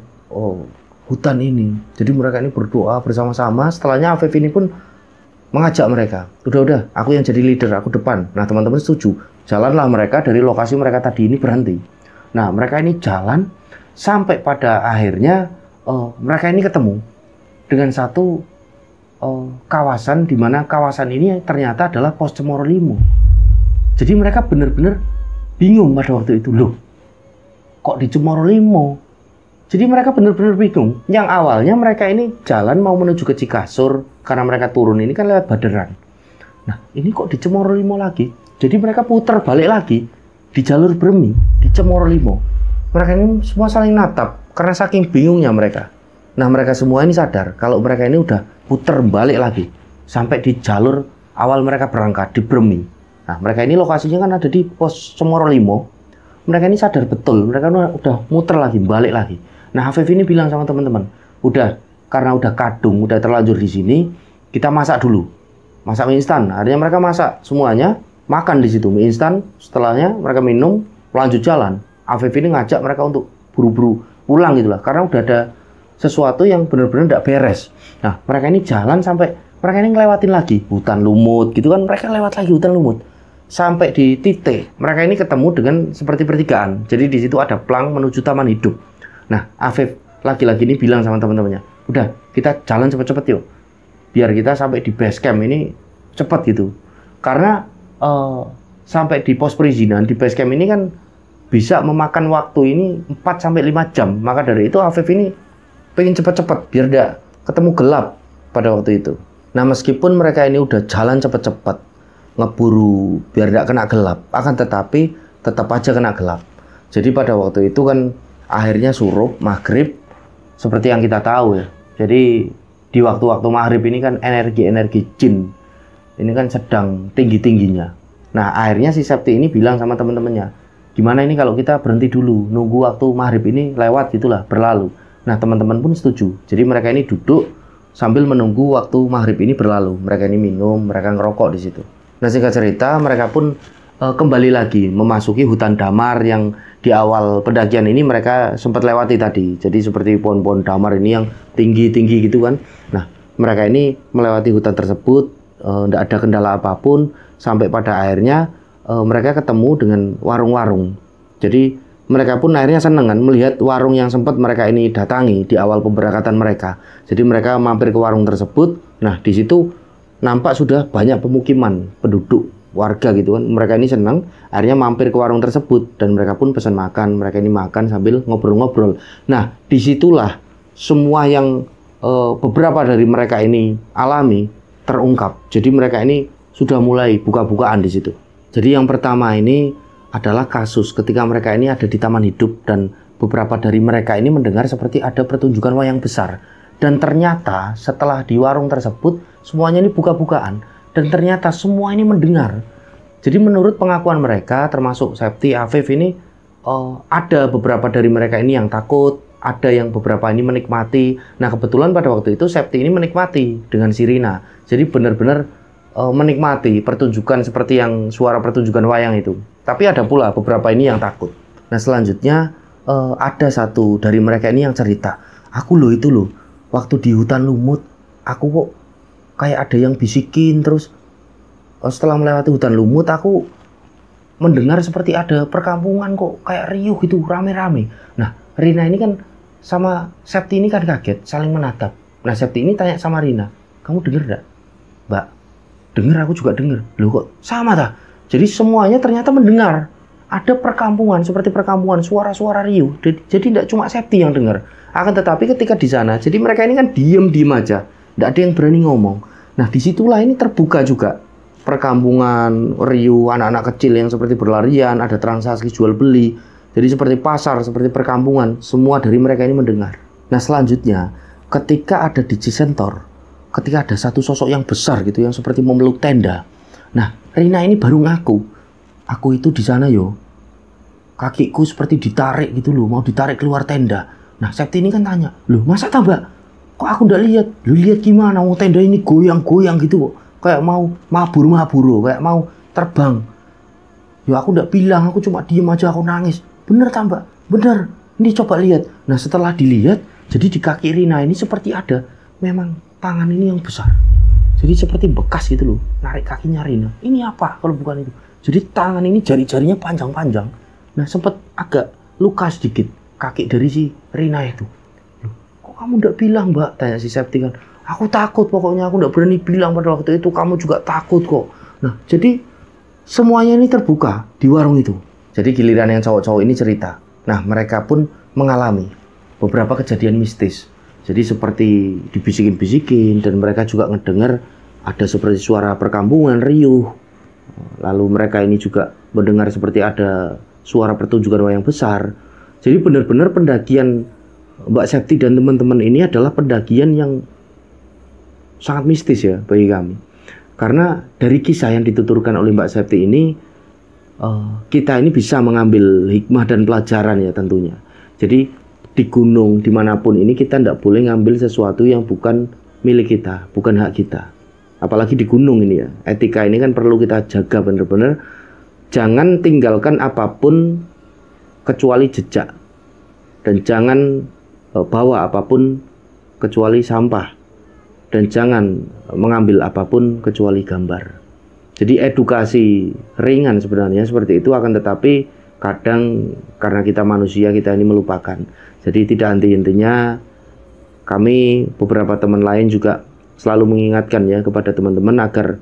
hutan ini. Jadi mereka ini berdoa bersama-sama. Setelahnya Afif ini pun mengajak mereka, udah aku yang jadi leader, aku depan. Nah teman-teman setuju, jalanlah mereka dari lokasi mereka tadi ini berhenti. Nah mereka ini jalan sampai pada akhirnya mereka ini ketemu dengan satu kawasan, di mana kawasan ini ternyata adalah pos Cemoro Limo. Jadi mereka benar-benar bingung pada waktu itu, loh kok di Cemoro Limo? Jadi mereka benar-benar bingung. Yang awalnya mereka ini jalan mau menuju ke Cikasur, karena mereka turun ini kan lewat Baderan. Nah ini kok di Cemoro Limo lagi. Jadi mereka putar balik lagi di jalur Bermi, di Cemoro Limo. Mereka ini semua saling natap karena saking bingungnya mereka. Nah mereka semua ini sadar kalau mereka ini udah putar balik lagi sampai di jalur awal mereka berangkat di Bermi. Nah mereka ini lokasinya kan ada di pos Cemoro Limo. Mereka ini sadar betul, mereka udah muter lagi, balik lagi. Nah, Afif ini bilang sama teman-teman, udah, karena udah kadung, udah terlanjur di sini, kita masak dulu. Masak mie instan. Akhirnya mereka masak semuanya, makan di situ mie instan. Setelahnya mereka minum, lanjut jalan. Afif ini ngajak mereka untuk buru-buru pulang gitu lah, karena udah ada sesuatu yang benar-benar tidak beres. Nah, mereka ini jalan sampai mereka ini ngelewatin lagi hutan lumut gitu kan, mereka lewat lagi hutan lumut. Sampai di titik, mereka ini ketemu dengan seperti pertigaan. Jadi di situ ada plang menuju taman hidup. Nah, Afif lagi-lagi ini bilang sama teman-temannya, udah kita jalan cepet-cepet yuk, biar kita sampai di base camp ini cepet gitu. Karena sampai di pos perizinan, di base camp ini kan bisa memakan waktu ini 4-5 jam. Maka dari itu Afif ini pengen cepet-cepet biar tidak ketemu gelap pada waktu itu. Nah meskipun mereka ini udah jalan cepet-cepet, ngeburu biar tidak kena gelap, akan tetapi tetap aja kena gelap. Jadi pada waktu itu kan akhirnya suruh maghrib, seperti yang kita tahu ya. Jadi di waktu-waktu maghrib ini kan energi-energi jin ini kan sedang tinggi-tingginya. Nah akhirnya si Septi ini bilang sama teman-temannya, gimana ini kalau kita berhenti dulu, nunggu waktu maghrib ini lewat gitulah, berlalu. Nah teman-teman pun setuju. Jadi mereka ini duduk sambil menunggu waktu maghrib ini berlalu. Mereka ini minum, mereka ngerokok di situ. Nah singkat cerita mereka pun kembali lagi memasuki hutan damar yang di awal pendakian ini mereka sempat lewati tadi. Jadi seperti pohon-pohon damar ini yang tinggi-tinggi gitu kan. Nah, mereka ini melewati hutan tersebut, tidak ada kendala apapun, sampai pada akhirnya mereka ketemu dengan warung-warung. Jadi mereka pun akhirnya senang kan melihat warung yang sempat mereka ini datangi di awal pemberangkatan mereka. Jadi mereka mampir ke warung tersebut. Nah, di situ nampak sudah banyak pemukiman penduduk warga gitu kan. Mereka ini senang akhirnya mampir ke warung tersebut dan mereka pun pesan makan. Mereka ini makan sambil ngobrol-ngobrol. Nah, disitulah semua yang beberapa dari mereka ini alami terungkap. Jadi mereka ini sudah mulai buka-bukaan di situ. Jadi yang pertama ini adalah kasus ketika mereka ini ada di taman hidup dan beberapa dari mereka ini mendengar seperti ada pertunjukan wayang besar. Dan ternyata setelah di warung tersebut semuanya ini buka-bukaan dan ternyata semua ini mendengar. Jadi menurut pengakuan mereka termasuk Septi, Afif ini ada beberapa dari mereka ini yang takut, ada yang beberapa ini menikmati. Nah, kebetulan pada waktu itu Septi ini menikmati dengan Sirina. Jadi benar-benar menikmati pertunjukan seperti yang suara pertunjukan wayang itu. Tapi ada pula beberapa ini yang takut. Nah, selanjutnya ada satu dari mereka ini yang cerita, aku loh itu loh, waktu di hutan lumut, aku kok kayak ada yang bisikin, terus setelah melewati hutan lumut, aku mendengar seperti ada perkampungan kok kayak riuh gitu, rame-rame. Nah, Rina ini kan sama Septi ini kan kaget, saling menatap. Nah, Septi ini tanya sama Rina, kamu denger gak? Mbak, denger, aku juga denger. Loh kok sama tak? Jadi semuanya ternyata mendengar. Ada perkampungan, seperti perkampungan, suara-suara riuh. Jadi tidak cuma Septi yang dengar. Akan tetapi ketika di sana, jadi mereka ini kan diem aja. Tidak ada yang berani ngomong. Nah, disitulah ini terbuka juga. Perkampungan, riuh, anak-anak kecil yang seperti berlarian, ada transaksi jual beli. Jadi seperti pasar, seperti perkampungan. Semua dari mereka ini mendengar. Nah, selanjutnya, ketika ada di Cisentor, ketika ada satu sosok yang besar gitu, yang seperti memeluk tenda. Nah, Rina ini baru ngaku, aku itu di sana yo, kakiku seperti ditarik gitu loh, mau ditarik keluar tenda. Nah, Septi ini kan tanya, loh masa tak mbak? Kok aku ndak lihat? Lu lihat gimana? Mau tenda ini goyang-goyang gitu kok, kayak mau mabur-mabur, kayak mau terbang. Yo aku ndak bilang, aku cuma diem aja, aku nangis. Bener tak mbak? Bener. Ini coba lihat. Nah, setelah dilihat, jadi di kaki Rina ini seperti ada memang tangan ini yang besar. Jadi seperti bekas gitu loh, narik kakinya Rina. Ini apa kalau bukan itu? Jadi tangan ini jari-jarinya panjang-panjang. Nah, sempat agak luka sedikit kaki dari si Rina itu. Loh, kok kamu ndak bilang mbak? Tanya si Septi kan. Aku takut pokoknya, aku ndak berani bilang pada waktu itu. Kamu juga takut kok. Nah, jadi semuanya ini terbuka di warung itu. Jadi giliran yang cowok-cowok ini cerita. Nah, mereka pun mengalami beberapa kejadian mistis. Jadi seperti dibisikin-bisikin dan mereka juga ngedengar ada seperti suara perkampungan riuh. Lalu mereka ini juga mendengar seperti ada suara pertunjukan wayang besar. Jadi benar-benar pendakian Mbak Septi dan teman-teman ini adalah pendakian yang sangat mistis ya bagi kami. Karena dari kisah yang dituturkan oleh Mbak Septi ini, kita ini bisa mengambil hikmah dan pelajaran ya tentunya. Jadi di gunung dimanapun ini kita tidak boleh ngambil sesuatu yang bukan milik kita, bukan hak kita. Apalagi di gunung ini ya, etika ini kan perlu kita jaga benar-benar. Jangan tinggalkan apapun kecuali jejak, dan jangan bawa apapun kecuali sampah, dan jangan mengambil apapun kecuali gambar. Jadi edukasi ringan sebenarnya seperti itu, akan tetapi kadang karena kita manusia, kita ini melupakan. Jadi tidak henti-hentinya kami beberapa teman lain juga selalu mengingatkan ya kepada teman-teman agar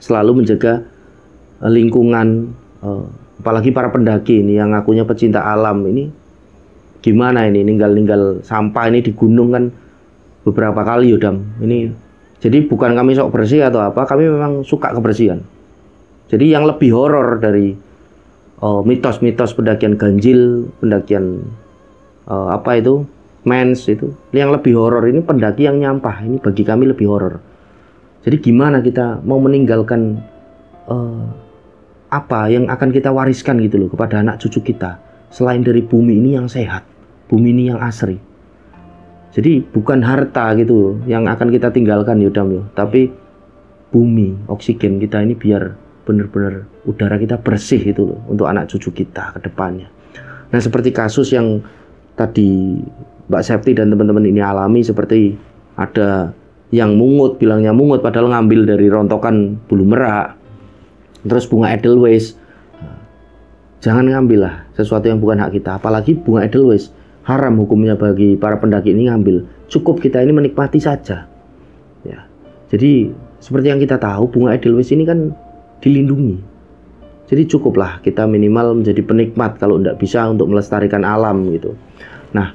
selalu menjaga lingkungan, apalagi para pendaki ini yang ngakunya pecinta alam ini. Gimana ini ninggal sampah ini di gunung kan beberapa kali Yodam. Ini jadi bukan kami sok bersih atau apa, kami memang suka kebersihan. Jadi yang lebih horor dari mitos-mitos pendakian ganjil, pendakian apa itu, mens itu, yang lebih horor ini pendaki yang nyampah. Ini bagi kami lebih horor. Jadi gimana kita mau meninggalkan apa yang akan kita wariskan gitu loh kepada anak cucu kita, selain dari bumi ini yang sehat, bumi ini yang asri. Jadi bukan harta gitu yang akan kita tinggalkan Yodam yo, tapi bumi, oksigen kita ini biar benar-benar udara kita bersih itu loh untuk anak cucu kita ke depannya. Nah, seperti kasus yang tadi Mbak Septi dan teman-teman ini alami, seperti ada yang mungut, bilangnya mungut padahal ngambil dari rontokan bulu merak, terus bunga edelweiss. Jangan ngambil lah sesuatu yang bukan hak kita, apalagi bunga edelweiss. Haram hukumnya bagi para pendaki ini ngambil. Cukup kita ini menikmati saja. Ya. Jadi seperti yang kita tahu, bunga edelweiss ini kan dilindungi. Jadi cukuplah kita minimal menjadi penikmat kalau tidak bisa untuk melestarikan alam gitu. Nah,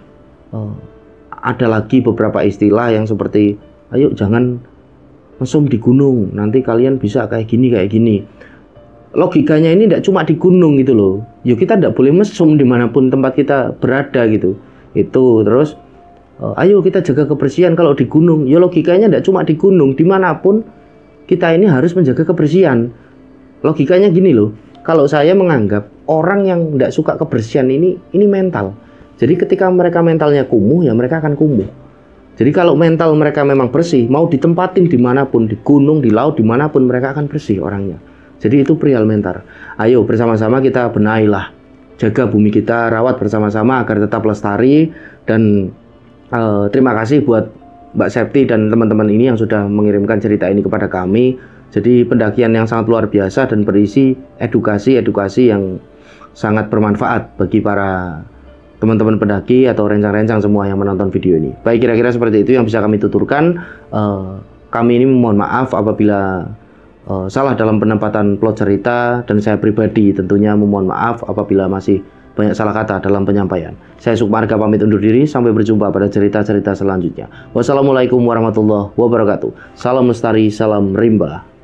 ada lagi beberapa istilah yang seperti, ayo jangan mesum di gunung, nanti kalian bisa kayak gini kayak gini. Logikanya ini tidak cuma di gunung gitu loh. Yuk kita tidak boleh mesum dimanapun tempat kita berada gitu. Itu terus, ayo kita jaga kebersihan kalau di gunung. Ya logikanya tidak cuma di gunung, dimanapun kita ini harus menjaga kebersihan. Logikanya gini loh. Kalau saya menganggap orang yang tidak suka kebersihan ini mental. Jadi ketika mereka mentalnya kumuh, ya mereka akan kumuh. Jadi kalau mental mereka memang bersih, mau ditempatin dimanapun, di gunung, di laut, dimanapun mereka akan bersih orangnya. Jadi itu perihal mental. Ayo bersama-sama kita benahilah, jaga bumi kita, rawat bersama-sama agar tetap lestari. Dan terima kasih buat Mbak Septi dan teman-teman ini yang sudah mengirimkan cerita ini kepada kami. Jadi pendakian yang sangat luar biasa dan berisi edukasi yang sangat bermanfaat bagi para teman-teman pendaki atau rencang-rencang semua yang menonton video ini. Baik, kira-kira seperti itu yang bisa kami tuturkan. Kami ini mohon maaf apabila salah dalam penempatan plot cerita, dan saya pribadi tentunya memohon maaf apabila masih banyak salah kata dalam penyampaian. Saya Sukmarga pamit undur diri, sampai berjumpa pada cerita-cerita selanjutnya. Wassalamualaikum warahmatullahi wabarakatuh. Salam lestari, salam rimba.